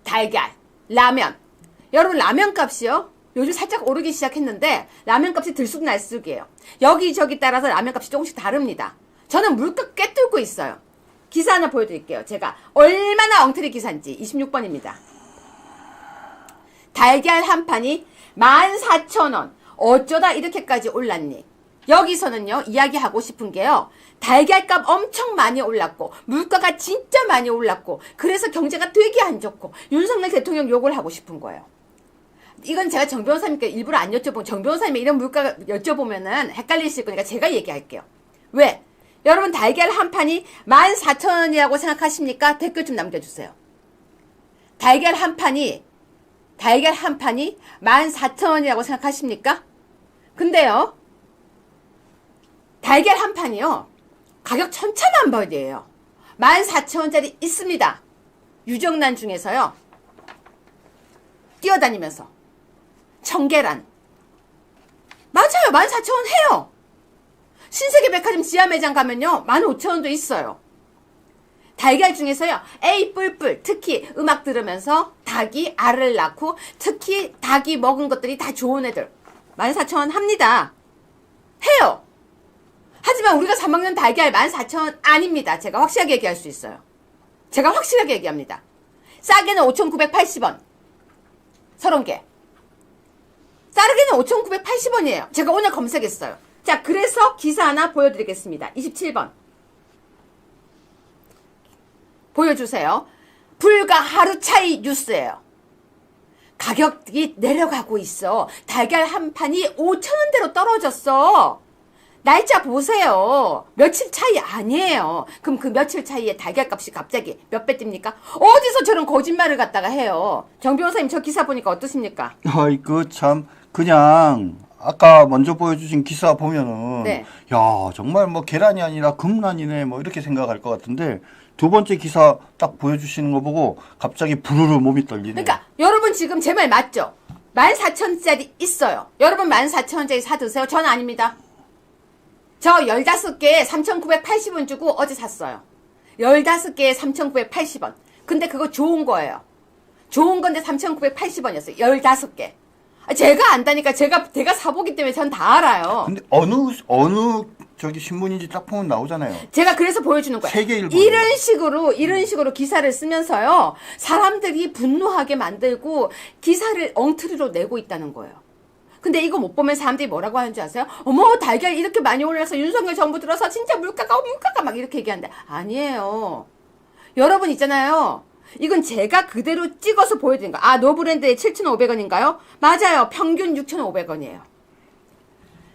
달걀, 라면. 여러분, 라면 값이요, 요즘 살짝 오르기 시작했는데 라면 값이 들쑥날쑥이에요. 여기저기 따라서 라면 값이 조금씩 다릅니다. 저는 물가 꿰뚫고 있어요. 기사 하나 보여드릴게요. 제가 얼마나 엉터리 기사인지. 26번입니다. 달걀 한 판이 14,000원. 어쩌다 이렇게까지 올랐니? 여기서는요, 이야기하고 싶은 게요, 달걀값 엄청 많이 올랐고 물가가 진짜 많이 올랐고 그래서 경제가 되게 안 좋고 윤석열 대통령 욕을 하고 싶은 거예요. 이건 제가 정 변호사님께 일부러 안 여쭤보고 정 변호사님의 이런 물가 여쭤보면은 헷갈리실 거니까 제가 얘기할게요. 왜? 여러분 달걀 한 판이 14,000원이라고 생각하십니까? 댓글 좀 남겨주세요. 달걀 한 판이 14,000원이라고 생각하십니까? 근데요, 달걀 한 판이요, 가격 천차만별이에요. 14,000원짜리 있습니다. 유정란 중에서요, 뛰어다니면서. 청계란. 맞아요. 14,000원 해요. 신세계 백화점 지하 매장 가면요, 15,000원도 있어요. 달걀 중에서요, 에이 뿔뿔, 특히 음악 들으면서 닭이 알을 낳고 특히 닭이 먹은 것들이 다 좋은 애들 14,000원 합니다. 해요. 하지만 우리가 사 먹는 달걀 14,000원 아닙니다. 제가 확실하게 얘기할 수 있어요. 제가 확실하게 얘기합니다. 싸게는 5,980원 30개, 싸게는 5,980원이에요. 제가 오늘 검색했어요. 자, 그래서 기사 하나 보여드리겠습니다. 27번 보여주세요. 불과 하루 차이 뉴스예요. 가격이 내려가고 있어. 달걀 한 판이 5,000원대로 떨어졌어. 날짜 보세요. 며칠 차이 아니에요. 그럼 그 며칠 차이에 달걀 값이 갑자기 몇 배 뜁니까? 어디서 저런 거짓말을 갖다가 해요. 정 변호사님 저 기사 보니까 어떠십니까? 아이고 참 그냥 아까 먼저 보여주신 기사 보면은 네. 야 정말 뭐 계란이 아니라 금란이네 뭐 이렇게 생각할 것 같은데 두 번째 기사 딱 보여주시는 거 보고 갑자기 부르르 몸이 떨리네. 그러니까 여러분 지금 제 말 맞죠? 14,000원짜리 있어요. 여러분 14,000원짜리 사드세요. 전 아닙니다. 저 15개에 3,980원 주고 어제 샀어요. 15개에 3,980원. 근데 그거 좋은 거예요. 좋은 건데 3,980원이었어요. 15개. 제가 안다니까. 제가 사보기 때문에 전 다 알아요. 근데 어느 저기 신문인지 딱 보면 나오잖아요. 제가 그래서 보여주는 거예요. 세계일보. 이런 식으로 기사를 쓰면서요, 사람들이 분노하게 만들고 기사를 엉터리로 내고 있다는 거예요. 근데 이거 못 보면 사람들이 뭐라고 하는지 아세요? 어머, 달걀 이렇게 많이 올라서 윤석열 정부 들어서 진짜 물가가 막 이렇게 얘기하는데 아니에요. 여러분 있잖아요. 이건 제가 그대로 찍어서 보여드린 거. 아, 노브랜드에 7,500원인가요? 맞아요. 평균 6,500원이에요.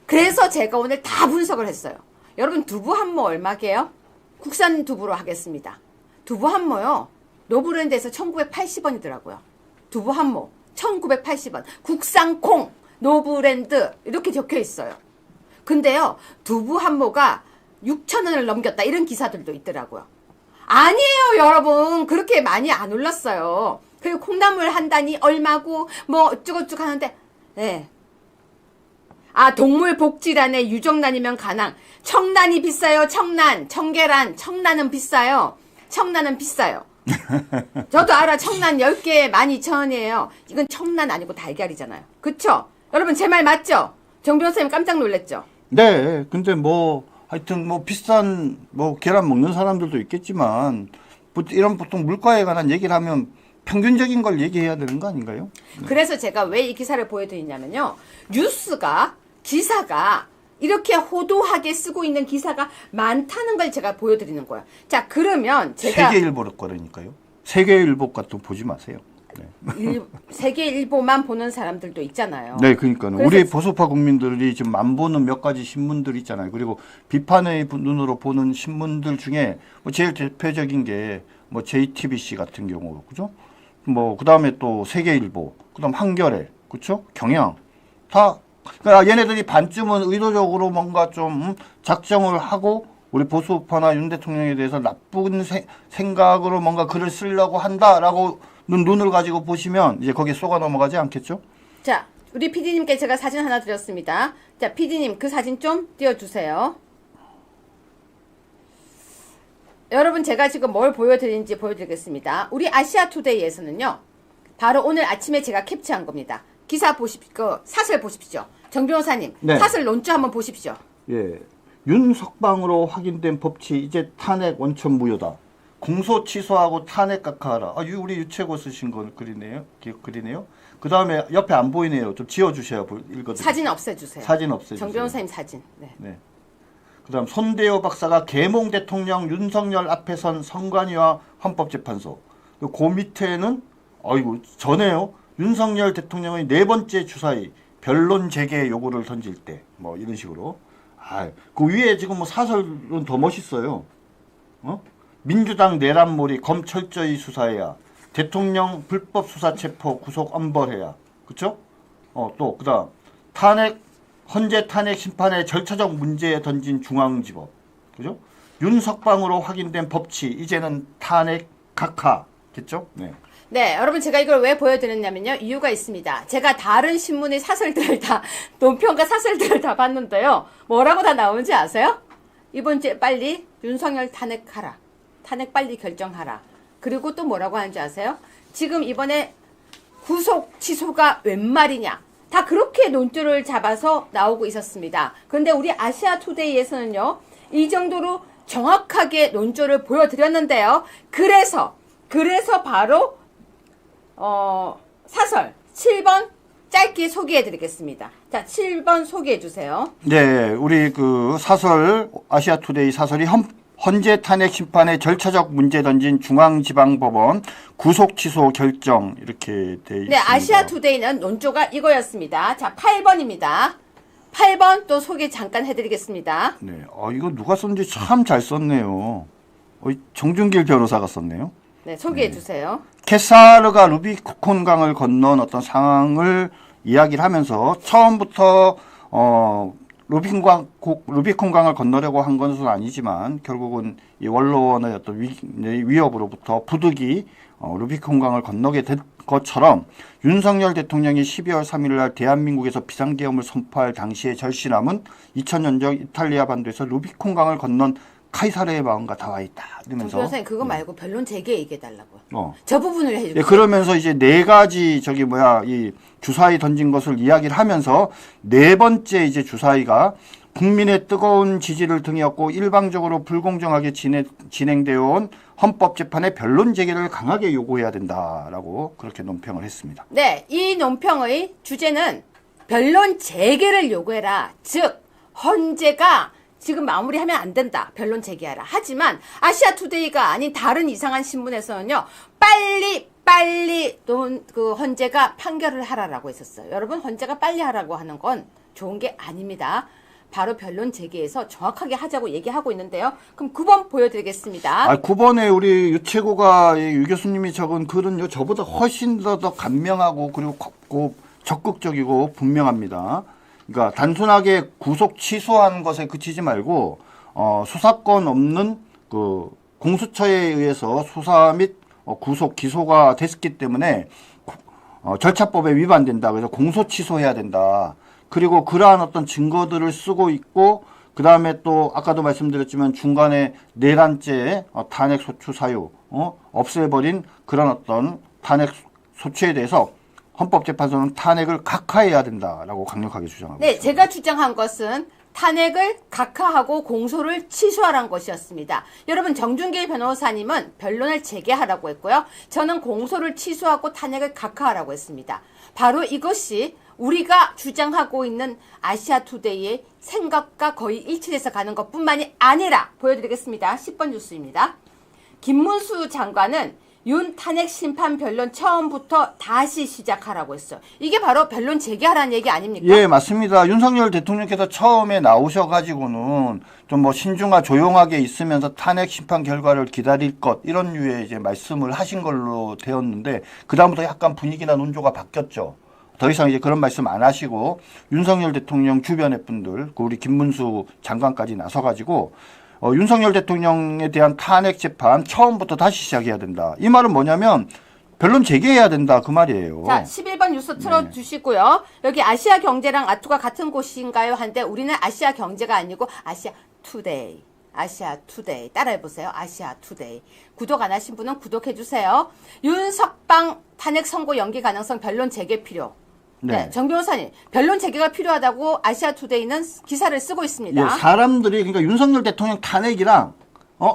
그래서 제가 오늘 다 분석을 했어요. 여러분 두부 한 모 얼마게요? 국산 두부로 하겠습니다. 두부 한 모요. 노브랜드에서 1,980원이더라고요. 두부 한 모 1,980원. 국산 콩 노브랜드 이렇게 적혀 있어요. 근데요, 두부 한 모가 6,000원을 넘겼다 이런 기사들도 있더라고요. 아니에요, 여러분. 그렇게 많이 안 올랐어요. 그리고 콩나물 한 단위 얼마고 뭐 어쩌고저쩌고 하는데, 네. 아, 동물복지란에 유정란이면 가능. 청란이 비싸요. 청계란. 청란은 비싸요. 저도 알아. 청란 10개에 12,000원이에요. 이건 청란 아니고 달걀이잖아요. 그쵸? 여러분 제 말 맞죠? 정 변호사님 깜짝 놀랐죠? 네, 근데 뭐 하여튼 뭐 비싼 뭐 계란 먹는 사람들도 있겠지만 이런 보통 물가에 관한 얘기를 하면 평균적인 걸 얘기해야 되는 거 아닌가요? 그래서 제가 왜 이 기사를 보여드리냐면요. 기사가 이렇게 호도하게 쓰고 있는 기사가 많다는 걸 제가 보여드리는 거예요. 자, 그러면 제가 세계일보를 거라니까요. 세계일보 같은 보지 마세요. 네. 세계일보만 보는 사람들도 있잖아요. 네, 그러니까요. 우리 보수파 국민들이 지금 안 보는 몇 가지 신문들 있잖아요. 그리고 비판의 눈으로 보는 신문들 중에 뭐 제일 대표적인 게 뭐 JTBC 같은 경우, 그죠? 뭐 그다음에 또 세계일보, 그다음 한겨레, 그렇죠? 경향 다. 그러니까 얘네들이 반쯤은 의도적으로 뭔가 좀 작정을 하고 우리 보수파나 윤 대통령에 대해서 나쁜 생각으로 뭔가 글을 쓰려고 한다라고 눈을 가지고 보시면 이제 거기에 쏘가 넘어가지 않겠죠? 자, 우리 PD님께 제가 사진 하나 드렸습니다. 자, PD님 그 사진 좀 띄워주세요. 여러분 제가 지금 뭘 보여드리는지 보여드리겠습니다. 우리 아시아투데이에서는요. 바로 오늘 아침에 제가 캡처한 겁니다. 기사 보십시오. 사설 보십시오. 정 변호사님, 네. 사설 논조 한번 보십시오. 예, 윤석방으로 확인된 법치 이제 탄핵 원천 무효다. 공소 취소하고 탄핵 각하하라. 아, 우리 유채고 쓰신 걸 그리네요. 그 다음에 옆에 안 보이네요. 좀 지워주셔야 읽거든요. 사진 없애주세요. 사진 없애주세요. 정 변호사님 사진. 네. 네. 그 다음 손대호 박사가 계몽 대통령 윤석열 앞에 선 선관위와 헌법재판소. 그 밑에는 아이고 전에요. 윤석열 대통령의 네 번째 주사위 변론 재개 요구를 던질 때 뭐 이런 식으로. 그 위에 지금 뭐 사설은 더 멋있어요. 민주당 내란몰이 검 철저히 수사해야. 대통령 불법 수사 체포 구속 엄벌해야. 그쵸? 또 그다음 헌재 탄핵 심판의 절차적 문제에 던진 중앙지법. 그죠? 윤석방으로 확인된 법치 이제는 탄핵 각하겠죠? 네. 네, 여러분 제가 이걸 왜 보여드렸냐면요. 이유가 있습니다. 제가 다른 신문의 사설들을 다, 논평과 사설들을 다 봤는데요. 뭐라고 다 나오는지 아세요? 이번 주에 빨리 윤석열 탄핵하라. 탄핵 빨리 결정하라. 그리고 또 뭐라고 하는지 아세요? 지금 이번에 구속 취소가 웬 말이냐. 다 그렇게 논조를 잡아서 나오고 있었습니다. 그런데 우리 아시아투데이에서는요. 이 정도로 정확하게 논조를 보여드렸는데요. 그래서 바로 사설 7번 짧게 소개해드리겠습니다. 자, 7번 소개해주세요. 네, 우리 그 사설 아시아투데이 사설이 헌재 탄핵 심판의 절차적 문제 던진 중앙지방법원 구속 취소 결정 이렇게 돼 있습니다. 네, 아시아투데이는 논조가 이거였습니다. 자, 8번입니다. 8번 또 소개 잠깐 해드리겠습니다. 네, 이거 누가 썼는지 참 잘 썼네요. 정준길 변호사가 썼네요. 네, 소개해주세요. 캐사르가 루비콘강을 건넌 어떤 상황을 이야기를 하면서 처음부터 루비콘강을 건너려고 한 것은 아니지만 결국은 이 원로원의 어떤 위협으로부터 부득이 루비콘강을 건너게 된 것처럼 윤석열 대통령이 12월 3일 날 대한민국에서 비상계엄을 선포할 당시의 절실함은 2000년적 이탈리아 반도에서 루비콘강을 건넌 카이사르의 마음과 닿아 있다. 이러면서 변호사님 그거 말고 변론 재개 얘기해달라고요. 저 저 부분을 해주세요. 예, 그러면서 이제 네 가지 이 주사위 던진 것을 이야기를 하면서 네 번째 이제 주사위가 국민의 뜨거운 지지를 등에 업고 일방적으로 불공정하게 진행되어 온 헌법재판의 변론 재개를 강하게 요구해야 된다라고 그렇게 논평을 했습니다. 네, 이 논평의 주제는 변론 재개를 요구해라. 즉, 헌재가 지금 마무리하면 안 된다. 변론 재개하라. 하지만 아시아투데이가 아닌 다른 이상한 신문에서는요. 빨리 그 헌재가 판결을 하라라고 했었어요. 여러분, 헌재가 빨리 하라고 하는 건 좋은 게 아닙니다. 바로 변론 재개해서 정확하게 하자고 얘기하고 있는데요. 그럼 9번 보여드리겠습니다. 9번에 우리 유채구가 유 교수님이 적은 글은요. 저보다 훨씬 더 간명하고 그리고 적극적이고 분명합니다. 그러니까 단순하게 구속 취소한 것에 그치지 말고 수사권 없는 그 공수처에 의해서 수사 및 구속 기소가 됐기 때문에 절차법에 위반된다. 그래서 공소 취소해야 된다. 그리고 그러한 어떤 증거들을 쓰고 있고 그 다음에 또 아까도 말씀드렸지만 중간에 내란죄 탄핵 소추 사유 없애버린 그런 어떤 탄핵 소추에 대해서 헌법재판소는 탄핵을 각하해야 된다라고 강력하게 주장하고 있습니다. 제가 주장한 것은 탄핵을 각하하고 공소를 취소하라는 것이었습니다. 여러분, 정준길 변호사님은 변론을 재개하라고 했고요. 저는 공소를 취소하고 탄핵을 각하하라고 했습니다. 바로 이것이 우리가 주장하고 있는 아시아투데이의 생각과 거의 일치돼서 가는 것뿐만이 아니라 보여드리겠습니다. 10번 뉴스입니다. 김문수 장관은 윤 탄핵 심판 변론 처음부터 다시 시작하라고 했어요. 이게 바로 변론 재개하라는 얘기 아닙니까? 예, 맞습니다. 윤석열 대통령께서 처음에 나오셔가지고는 좀 뭐 신중하 조용하게 있으면서 탄핵 심판 결과를 기다릴 것 이런 류의 이제 말씀을 하신 걸로 되었는데 그 다음부터 약간 분위기나 논조가 바뀌었죠. 더 이상 이제 그런 말씀 안 하시고 윤석열 대통령 주변의 분들, 우리 김문수 장관까지 나서가지고 윤석열 대통령에 대한 탄핵 재판 처음부터 다시 시작해야 된다. 이 말은 뭐냐면 변론 재개해야 된다 그 말이에요. 자, 11번 뉴스 틀어주시고요. 여기 아시아 경제랑 아투가 같은 곳인가요? 한데 우리는 아시아 경제가 아니고 아시아 투데이. 아시아투데이 따라해보세요. 아시아투데이. 구독 안 하신 분은 구독해주세요. 윤석방 탄핵 선고 연기 가능성 변론 재개 필요. 네, 정 변호사님, 변론 재개가 필요하다고 아시아투데이는 기사를 쓰고 있습니다. 예, 사람들이 그러니까 윤석열 대통령 탄핵이랑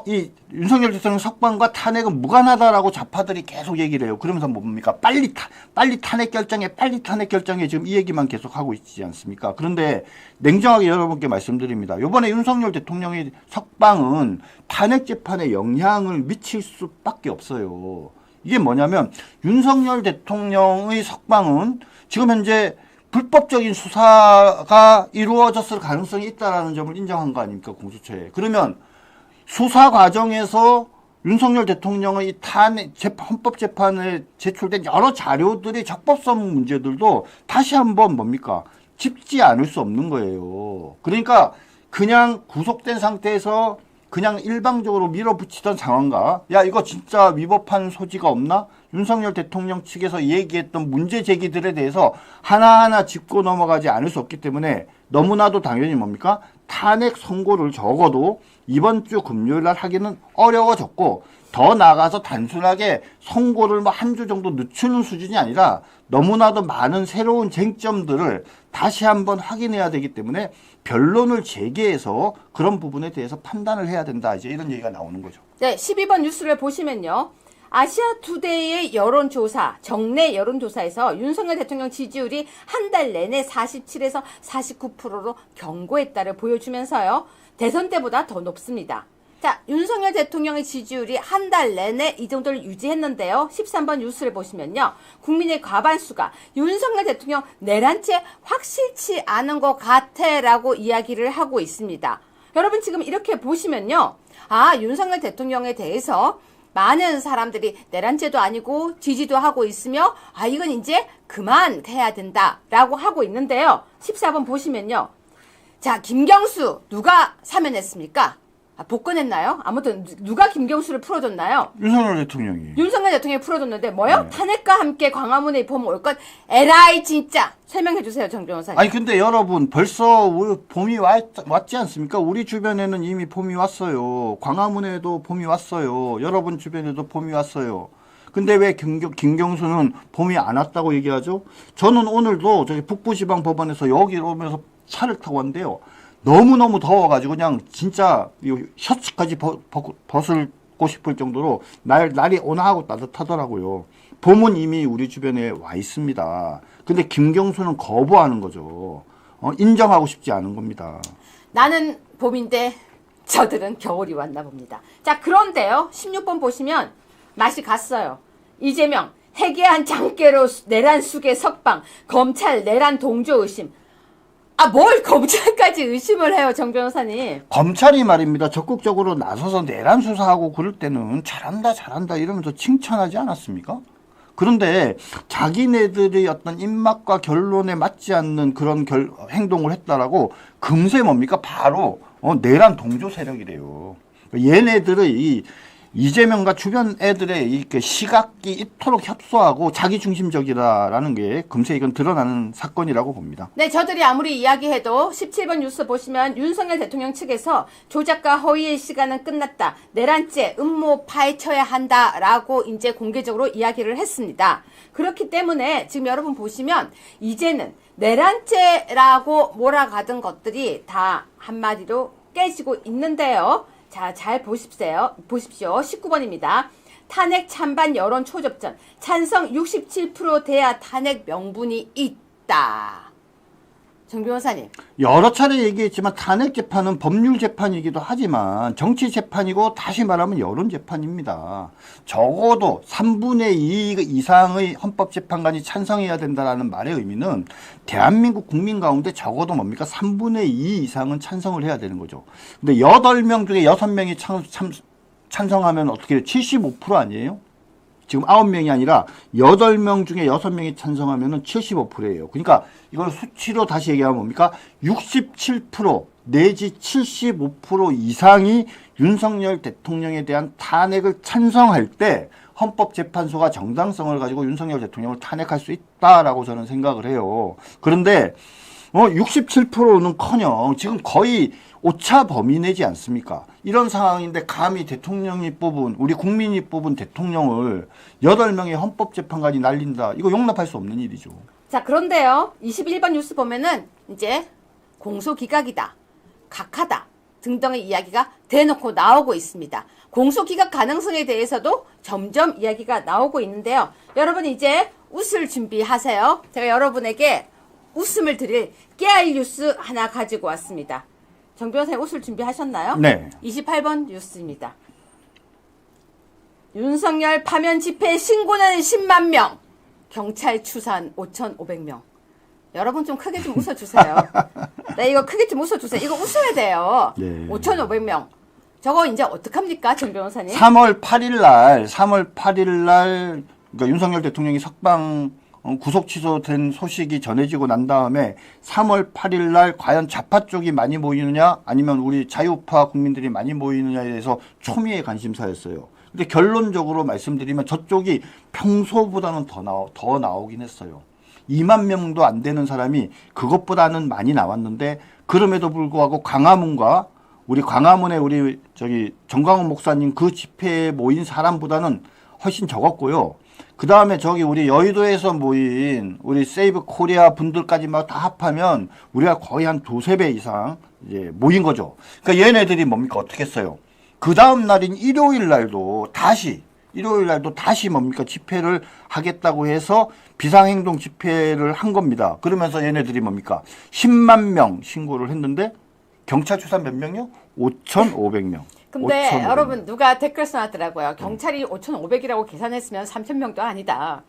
이 윤석열 대통령 석방과 탄핵은 무관하다라고 좌파들이 계속 얘기를 해요. 그러면서 뭡니까? 빨리 탄핵 결정해 지금 이 얘기만 계속 하고 있지 않습니까? 그런데 냉정하게 여러분께 말씀드립니다. 이번에 윤석열 대통령의 석방은 탄핵 재판에 영향을 미칠 수밖에 없어요. 이게 뭐냐면 윤석열 대통령의 석방은 지금 현재 불법적인 수사가 이루어졌을 가능성이 있다는 점을 인정한 거 아닙니까, 공수처에. 그러면 수사 과정에서 윤석열 대통령의 헌법재판에 제출된 여러 자료들의 적법성 문제들도 다시 한번 뭡니까? 짚지 않을 수 없는 거예요. 그러니까 그냥 구속된 상태에서 그냥 일방적으로 밀어붙이던 상황과 야 이거 진짜 위법한 소지가 없나? 윤석열 대통령 측에서 얘기했던 문제 제기들에 대해서 하나하나 짚고 넘어가지 않을 수 없기 때문에 너무나도 당연히 뭡니까? 탄핵 선고를 적어도 이번 주 금요일 날 하기는 어려워졌고 더 나아가서 단순하게 선고를 뭐 한 주 정도 늦추는 수준이 아니라 너무나도 많은 새로운 쟁점들을 다시 한번 확인해야 되기 때문에 변론을 재개해서 그런 부분에 대해서 판단을 해야 된다. 이제 이런 얘기가 나오는 거죠. 네, 12번 뉴스를 보시면요. 아시아투데이의 여론조사, 정례 여론조사에서 윤석열 대통령 지지율이 한 달 내내 47에서 49%로 견고했다를 보여주면서요. 대선 때보다 더 높습니다. 자, 윤석열 대통령의 지지율이 한 달 내내 이 정도를 유지했는데요. 13번 뉴스를 보시면요. 국민의 과반수가 윤석열 대통령 내란죄 확실치 않은 것 같아라고 이야기를 하고 있습니다. 여러분 지금 이렇게 보시면요. 아, 윤석열 대통령에 대해서 많은 사람들이 내란죄도 아니고 지지도 하고 있으며 아, 이건 이제 그만해야 된다라고 하고 있는데요. 14번 보시면요. 자, 김경수 누가 사면했습니까? 아, 복권했나요? 아무튼 누가 김경수를 풀어줬나요? 윤석열 대통령이. 윤석열 대통령이 풀어줬는데 뭐요? 네. 탄핵과 함께 광화문에 입으면 올 것. 에라이 진짜. 설명해 주세요, 정 변호사님. 아니 근데 여러분 벌써 봄이 왔지 않습니까? 우리 주변에는 이미 봄이 왔어요. 광화문에도 봄이 왔어요. 여러분 주변에도 봄이 왔어요. 근데 왜 김경수는 봄이 안 왔다고 얘기하죠? 저는 오늘도 저기 북부지방법원에서 여기 오면서 차를 타고 왔는데요. 너무너무 더워가지고 그냥 진짜 셔츠까지 벗고 싶을 정도로 날이 온화하고 따뜻하더라고요. 봄은 이미 우리 주변에 와 있습니다. 근데 김경수는 거부하는 거죠. 인정하고 싶지 않은 겁니다. 나는 봄인데 저들은 겨울이 왔나 봅니다. 자, 그런데요. 16번 보시면 맛이 갔어요. 이재명 해괴한 장깨로 내란 수계 석방, 검찰 내란 동조 의심. 아, 뭘 검찰까지 의심을 해요, 정 변호사님. 검찰이 말입니다. 적극적으로 나서서 내란 수사하고 그럴 때는 잘한다 이러면서 칭찬하지 않았습니까? 그런데 자기네들의 어떤 입맛과 결론에 맞지 않는 그런 행동을 했다라고 금세 뭡니까? 바로 내란 동조 세력이래요. 얘네들의 이 이재명과 주변 애들의 이 시각이 이토록 협소하고 자기중심적이다라는 게 금세 이건 드러나는 사건이라고 봅니다. 네, 저들이 아무리 이야기해도 17번 뉴스 보시면 윤석열 대통령 측에서 조작과 허위의 시간은 끝났다. 내란죄 음모 파헤쳐야 한다라고 이제 공개적으로 이야기를 했습니다. 그렇기 때문에 지금 여러분 보시면 이제는 내란죄라고 몰아가던 것들이 다 한마디로 깨지고 있는데요. 자, 잘 보십시오. 19번입니다. 탄핵 찬반 여론 초접전. 찬성 67% 돼야 탄핵 명분이 있다. 정 변호사님. 여러 차례 얘기했지만 탄핵 재판은 법률 재판이기도 하지만 정치 재판이고 다시 말하면 여론 재판입니다. 적어도 3분의 2 이상의 헌법재판관이 찬성해야 된다는 말의 의미는 대한민국 국민 가운데 적어도 뭡니까? 3분의 2 이상은 찬성을 해야 되는 거죠. 근데 8명 중에 6명이 찬성하면 어떻게 해요? 75% 아니에요? 지금 9명이 아니라 8명 중에 6명이 찬성하면 75%예요. 그러니까 이걸 수치로 다시 얘기하면 뭡니까? 67% 내지 75% 이상이 윤석열 대통령에 대한 탄핵을 찬성할 때 헌법재판소가 정당성을 가지고 윤석열 대통령을 탄핵할 수 있다라고 저는 생각을 해요. 그런데 67%는커녕 지금 거의 오차 범위 내지 않습니까? 이런 상황인데 감히 대통령이 뽑은 우리 국민이 뽑은 대통령을 8명의 헌법재판관이 날린다. 이거 용납할 수 없는 일이죠. 자, 그런데요. 21번 뉴스 보면은 이제 공소기각이다. 각하다. 등등의 이야기가 대놓고 나오고 있습니다. 공소기각 가능성에 대해서도 점점 이야기가 나오고 있는데요. 여러분 이제 웃을 준비하세요. 제가 여러분에게 웃음을 드릴 깨알 뉴스 하나 가지고 왔습니다. 정 변호사님 웃을 준비하셨나요? 네. 28번 뉴스입니다. 윤석열 파면 집회 신고는 10만 명. 경찰 추산 5,500명. 여러분 좀 크게 좀 웃어주세요. 네, 이거 크게 좀 웃어주세요. 이거 웃어야 돼요. 네. 5,500명. 저거 이제 어떡합니까, 정 변호사님? 3월 8일 날 그러니까 윤석열 대통령이 석방 구속 취소된 소식이 전해지고 난 다음에 3월 8일 날 과연 좌파 쪽이 많이 모이느냐 아니면 우리 자유파 국민들이 많이 모이느냐에 대해서 초미의 관심사였어요. 근데 결론적으로 말씀드리면 저쪽이 평소보다는 더 나오긴 했어요. 2만 명도 안 되는 사람이 그것보다는 많이 나왔는데 그럼에도 불구하고 광화문과 우리 광화문에 우리 정광훈 목사님 그 집회에 모인 사람보다는 훨씬 적었고요. 그 다음에 우리 여의도에서 모인 우리 세이브 코리아 분들까지 막 다 합하면 우리가 거의 한 2~3배 이상 이제 모인 거죠. 그러니까 얘네들이 뭡니까? 어떻게 했어요? 그 다음 날인 일요일 날도 다시 뭡니까? 집회를 하겠다고 해서 비상행동 집회를 한 겁니다. 그러면서 얘네들이 뭡니까? 10만 명 신고를 했는데 경찰 추산 몇 명이요? 5,500명. 근데 5,500명. 여러분 누가 댓글 써놨더라고요. 경찰이 5,500이라고 계산했으면 3,000명도 아니다.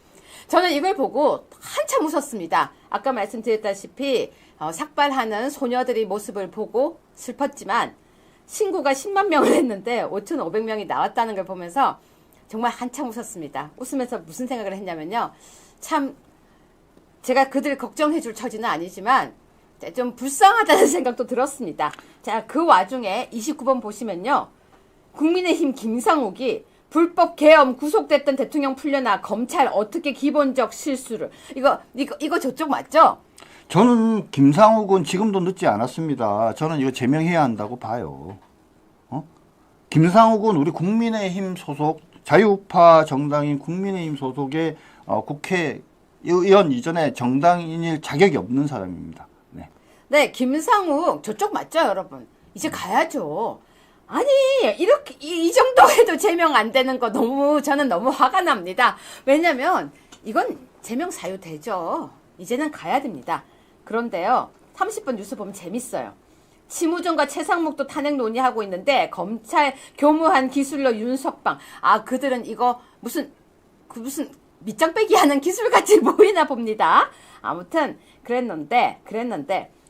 저는 이걸 보고 한참 웃었습니다. 아까 말씀드렸다시피 삭발하는 소녀들의 모습을 보고 슬펐지만 신고가 10만 명을 했는데 5,500명이 나왔다는 걸 보면서 정말 한참 웃었습니다. 웃으면서 무슨 생각을 했냐면요. 참 제가 그들 걱정해줄 처지는 아니지만 좀 불쌍하다는 생각도 들었습니다. 자, 그 와중에 29번 보시면요. 국민의힘 김상욱이 불법 계엄 구속됐던 대통령 풀려나 검찰 어떻게 기본적 실수를 이거 저쪽 맞죠? 저는 김상욱은 지금도 늦지 않았습니다. 저는 이거 제명해야 한다고 봐요. 김상욱은 우리 국민의힘 소속 자유파 정당인 국민의힘 소속의 국회의원 이전에 정당인일 자격이 없는 사람입니다. 네, 김상욱 저쪽 맞죠, 여러분? 이제 가야죠. 아니 이렇게 이 정도 해도 제명 안 되는 거 저는 너무 화가 납니다. 왜냐면 이건 제명 사유되죠. 이제는 가야 됩니다. 그런데요, 30분 뉴스 보면 재밌어요. 심우정과 최상목도 탄핵 논의하고 있는데 검찰 교무한 기술로 윤석방. 그들은 이거 무슨 밑장 빼기 하는 기술같이 보이나 봅니다. 아무튼 그랬는데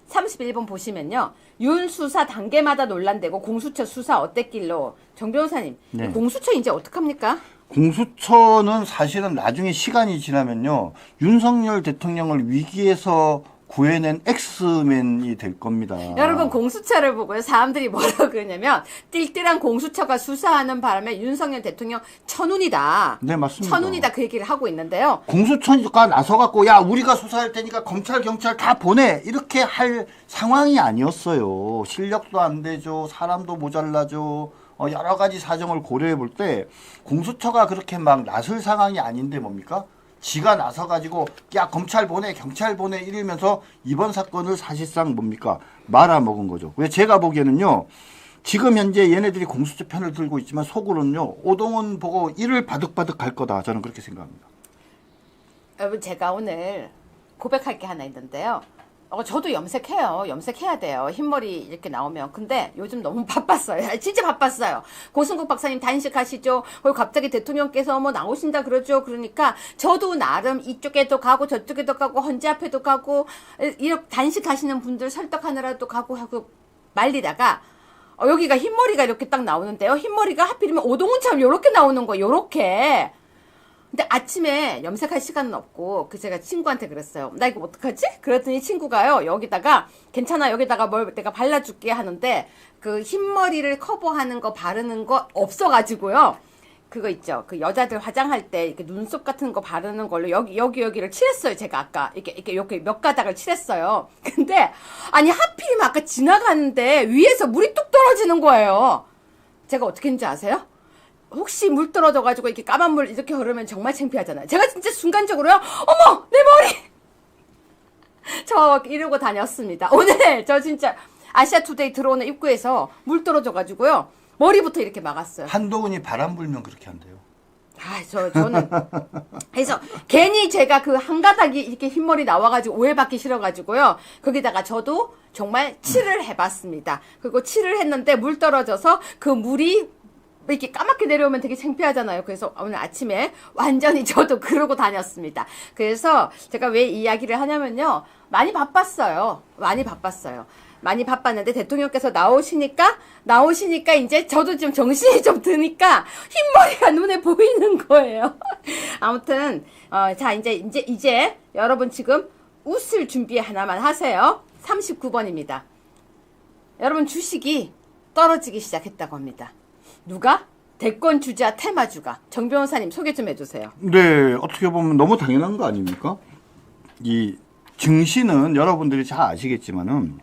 31번 보시면요. 윤 수사 단계마다 논란되고 공수처 수사 어땠길로. 정 변호사님, 네. 공수처 이제 어떡합니까? 공수처는 사실은 나중에 시간이 지나면요. 윤석열 대통령을 위기에서 구해낸 엑스맨이 될 겁니다. 여러분 공수처를 보고요. 사람들이 뭐라고 그러냐면 띨띨한 공수처가 수사하는 바람에 윤석열 대통령 천운이다. 네, 맞습니다. 천운이다 그 얘기를 하고 있는데요. 공수처가 나서갖고 야 우리가 수사할 테니까 검찰 경찰 다 보내 이렇게 할 상황이 아니었어요. 실력도 안 되죠. 사람도 모자라죠. 여러 가지 사정을 고려해 볼 때 공수처가 그렇게 막 나설 상황이 아닌데 뭡니까? 지가 나서가지고 야 검찰 보내 경찰 보내 이러면서 이번 사건을 사실상 뭡니까? 말아먹은 거죠. 왜 제가 보기에는요. 지금 현재 얘네들이 공수처 편을 들고 있지만 속으로는요. 오동훈 보고 이를 바득바득 갈 거다. 저는 그렇게 생각합니다. 여러분 제가 오늘 고백할 게 하나 있는데요. 저도 염색해야 돼요. 흰머리 이렇게 나오면. 근데 요즘 너무 바빴어요. 진짜 바빴어요. 고승국 박사님 단식하시죠. 그리고 갑자기 대통령께서 나오신다 그러죠. 그러니까 저도 나름 이쪽에도 가고 저쪽에도 가고 헌재 앞에도 가고 이렇게 단식하시는 분들 설득하느라도 가고 하고 말리다가 여기가 흰머리가 이렇게 딱 나오는데요. 흰머리가 하필이면 오동훈처럼 요렇게 나오는 거예요. 요렇게. 근데 아침에 염색할 시간은 없고 제가 친구한테 그랬어요. 나 이거 어떡하지? 그랬더니 친구가요. 여기다가 괜찮아. 여기다가 뭘 내가 발라줄게 하는데 그 흰머리를 커버하는 거 바르는 거 없어가지고요. 그거 있죠. 그 여자들 화장할 때 이렇게 눈썹 같은 거 바르는 걸로 여기를 칠했어요. 제가 아까 이렇게 몇 가닥을 칠했어요. 근데 아니 하필이면 아까 지나가는데 위에서 물이 뚝 떨어지는 거예요. 제가 어떻게 했는지 아세요? 혹시 물 떨어져가지고 이렇게 까만 물 이렇게 흐르면 정말 창피하잖아요. 제가 진짜 순간적으로요. 어머 내 머리 저 이러고 다녔습니다. 오늘 저 진짜 아시아투데이 들어오는 입구에서 물 떨어져가지고요. 머리부터 이렇게 막았어요. 한동훈이 바람 불면 그렇게 한대요. 저는 그래서 괜히 제가 그 한 가닥이 이렇게 흰머리 나와가지고 오해받기 싫어가지고요. 거기다가 저도 정말 칠을 해봤습니다. 그리고 칠을 했는데 물 떨어져서 그 물이 이렇게 까맣게 내려오면 되게 창피하잖아요. 그래서 오늘 아침에 완전히 저도 그러고 다녔습니다. 그래서 제가 왜 이야기를 하냐면요. 많이 바빴어요. 많이 바빴는데 대통령께서 나오시니까 이제 저도 좀 정신이 좀 드니까 흰머리가 눈에 보이는 거예요. 아무튼 자 이제 여러분 지금 웃을 준비 하나만 하세요. 39번입니다. 여러분 주식이 떨어지기 시작했다고 합니다. 누가? 대권 주자 테마주가. 정 변호사님 소개 좀 해주세요. 네, 어떻게 보면 너무 당연한 거 아닙니까? 이 증시는 여러분들이 잘 아시겠지만은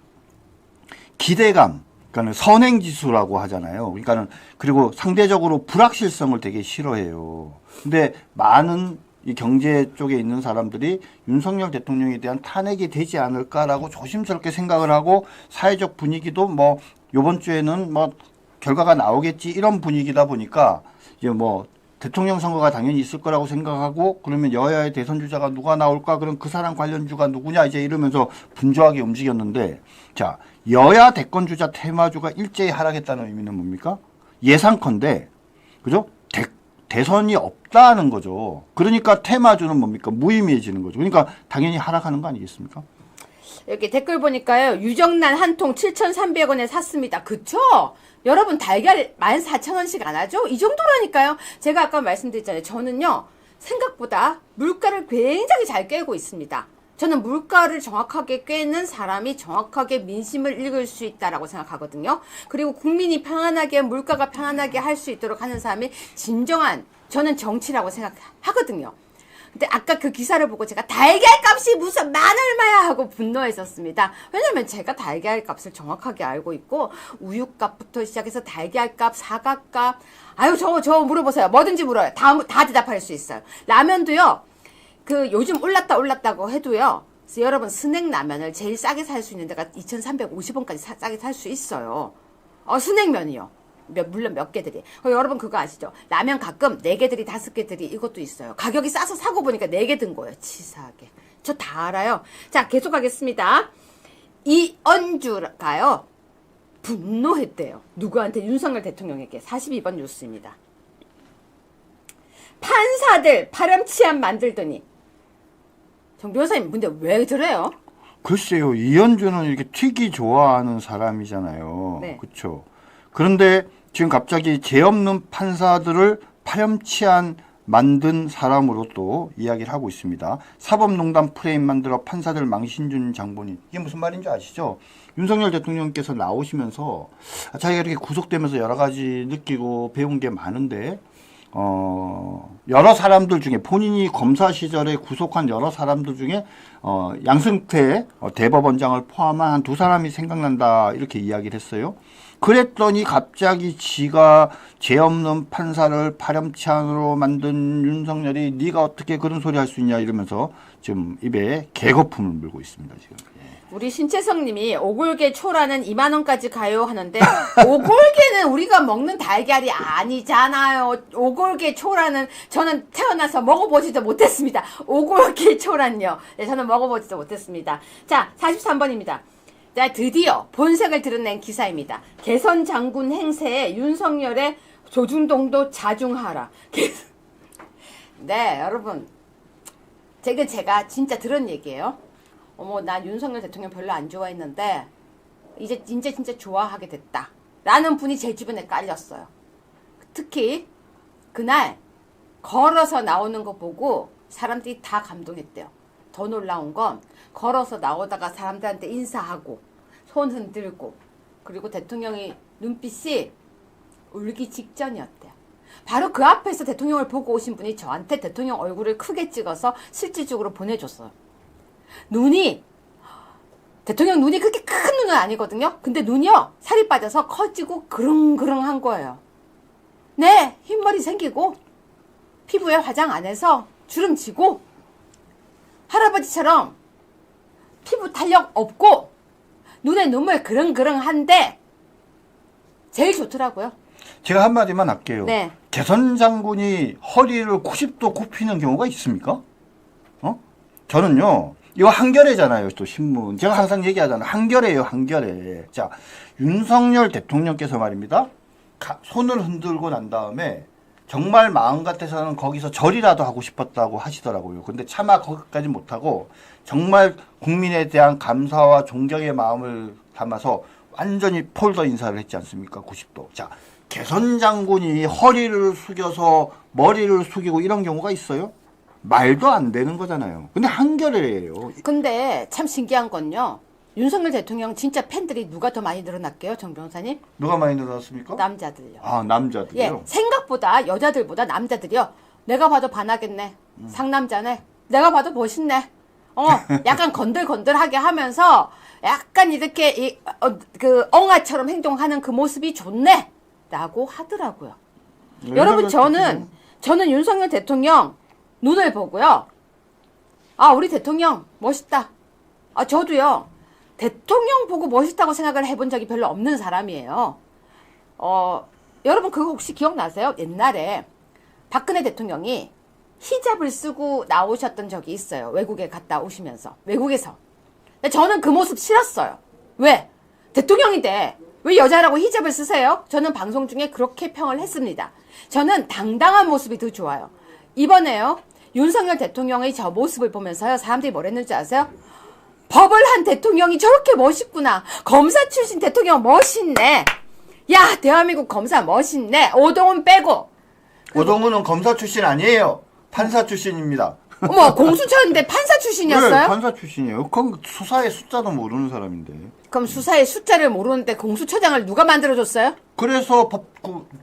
기대감, 그러니까 선행지수라고 하잖아요. 그러니까는 그리고 상대적으로 불확실성을 되게 싫어해요. 근데 많은 이 경제 쪽에 있는 사람들이 윤석열 대통령에 대한 탄핵이 되지 않을까라고 조심스럽게 생각을 하고 사회적 분위기도 뭐 요번 주에는 뭐 결과가 나오겠지 이런 분위기다 보니까 이제 뭐 대통령 선거가 당연히 있을 거라고 생각하고 그러면 여야의 대선 주자가 누가 나올까 그럼 그 사람 관련주가 누구냐 이제 이러면서 분주하게 움직였는데 자 여야 대권 주자 테마주가 일제히 하락했다는 의미는 뭡니까? 예상컨대 그죠? 대선이 없다는 거죠. 그러니까 테마주는 뭡니까? 무의미해지는 거죠. 그러니까 당연히 하락하는 거 아니겠습니까? 여기 댓글 보니까요. 유정란 한 통 7,300원에 샀습니다. 그쵸? 여러분 달걀 14,000원씩 안 하죠? 이 정도라니까요. 제가 아까 말씀드렸잖아요. 저는요. 생각보다 물가를 굉장히 잘 꿰고 있습니다. 저는 물가를 정확하게 꿰는 사람이 정확하게 민심을 읽을 수 있다라고 생각하거든요. 그리고 국민이 편안하게 물가가 편안하게 할 수 있도록 하는 사람이 진정한 저는 정치라고 생각하거든요. 근데 아까 그 기사를 보고 제가 달걀 값이 무슨 만 얼마야 하고 분노했었습니다. 왜냐면 제가 달걀 값을 정확하게 알고 있고 우유 값부터 시작해서 달걀 값, 사과 값 아유 저 물어보세요. 뭐든지 물어요. 다 대답할 수 있어요. 라면도요. 그 요즘 올랐다고 해도요. 여러분 스낵 라면을 제일 싸게 살 수 있는 데가 2,350원까지 싸게 살 수 있어요. 스낵면이요. 물론 몇 개들이. 여러분 그거 아시죠? 라면 가끔 4개들이 5개들이 이것도 있어요. 가격이 싸서 사고 보니까 4개 든 거예요. 치사하게. 저 다 알아요. 자 계속 하겠습니다. 이언주가요. 분노했대요. 누구한테? 윤석열 대통령에게. 42번 뉴스입니다. 판사들 파렴치한 만들더니 정 변호사님 근데 왜 저래요? 글쎄요. 이현주는 이렇게 튀기 좋아하는 사람이잖아요. 네. 그렇죠. 그런데 지금 갑자기 죄 없는 판사들을 파렴치한 만든 사람으로 또 이야기를 하고 있습니다. 사법농단 프레임 만들어 판사들 망신 준 장본인. 이게 무슨 말인지 아시죠? 윤석열 대통령께서 나오시면서 자기가 이렇게 구속되면서 여러 가지 느끼고 배운 게 많은데 여러 사람들 중에 본인이 검사 시절에 구속한 여러 사람들 중에 양승태 대법원장을 포함한 한 2사람이 생각난다 이렇게 이야기를 했어요. 그랬더니 갑자기 지가 죄 없는 판사를 파렴치한으로 만든 윤석열이 네가 어떻게 그런 소리 할 수 있냐 이러면서 지금 입에 개거품을 물고 있습니다. 지금. 우리 신채성 님이 오골개 초라는 2만 원까지 가요 하는데 오골개는 우리가 먹는 달걀이 아니잖아요. 오골개 초라는 저는 태어나서 먹어보지도 못했습니다. 오골개 초란요. 네, 저는 먹어보지도 못했습니다. 자, 43번입니다. 자, 드디어 본색을 드러낸 기사입니다. 개선 장군 행세에 윤석열의 조중동도 자중하라. 네, 여러분. 제가 진짜 들은 얘기예요. 난 윤석열 대통령 별로 안 좋아했는데 이제 진짜 좋아하게 됐다. 라는 분이 제 주변에 깔렸어요. 특히 그날 걸어서 나오는 거 보고 사람들이 다 감동했대요. 더 놀라운 건 걸어서 나오다가 사람들한테 인사하고 손 흔들고 그리고 대통령이 눈빛이 울기 직전이었대요. 바로 그 앞에서 대통령을 보고 오신 분이 저한테 대통령 얼굴을 크게 찍어서 실질적으로 보내줬어요. 대통령 눈이 그렇게 큰 눈은 아니거든요. 근데 눈이요 살이 빠져서 커지고 그릉그릉한 거예요. 네, 흰머리 생기고 피부에 화장 안 해서 주름 지고 할아버지처럼 피부 탄력 없고 눈에 눈물 그릉그릉한데 제일 좋더라고요. 제가 한마디만 할게요. 네. 개선 장군이 허리를 90도 굽히는 경우가 있습니까? 저는요. 이거 한겨레잖아요. 또 신문. 제가 항상 얘기하잖아요. 한겨레예요. 한겨레. 자, 윤석열 대통령께서 말입니다. 손을 흔들고 난 다음에 정말 마음 같아서는 거기서 절이라도 하고 싶었다고 하시더라고요. 근데 차마 거기까지 못하고 정말 국민에 대한 감사와 존경의 마음을 담아서 완전히 폴더 인사를 했지 않습니까? 90도. 자, 개선 장군이 허리를 숙여서 머리를 숙이고 이런 경우가 있어요? 말도 안 되는 거잖아요. 근데 한겨레예요. 근데 참 신기한 건요. 윤석열 대통령 진짜 팬들이 누가 더 많이 늘어났게요, 정 변호사님? 누가 많이 늘어났습니까? 남자들요. 아, 남자들이요? 예, 생각보다 여자들보다 남자들이요. 내가 봐도 반하겠네. 상남자네. 내가 봐도 멋있네. 약간 건들건들하게 하면서 약간 이렇게 그 엉아처럼 행동하는 그 모습이 좋네. 라고 하더라고요. 여러분 저는 윤석열 대통령 눈을 보고요. 아, 우리 대통령 멋있다. 아, 저도요. 대통령 보고 멋있다고 생각을 해본 적이 별로 없는 사람이에요. 여러분 그거 혹시 기억나세요? 옛날에 박근혜 대통령이 히잡을 쓰고 나오셨던 적이 있어요. 외국에 갔다 오시면서. 외국에서. 근데 저는 그 모습 싫었어요. 왜? 대통령인데 왜 여자라고 히잡을 쓰세요? 저는 방송 중에 그렇게 평을 했습니다. 저는 당당한 모습이 더 좋아요. 이번에요. 윤석열 대통령의 저 모습을 보면서요. 사람들이 뭘 했는지 아세요? 법을 한 대통령이 저렇게 멋있구나. 검사 출신 대통령 멋있네. 야, 대한민국 검사 멋있네. 오동훈 빼고. 오동훈은 검사 출신 아니에요. 판사 출신입니다. 어머, 공수처인데 판사 출신이었어요? 네, 판사 출신이에요. 그럼 수사의 숫자도 모르는 사람인데. 그럼 수사의 숫자를 모르는데 공수처장을 누가 만들어줬어요? 그래서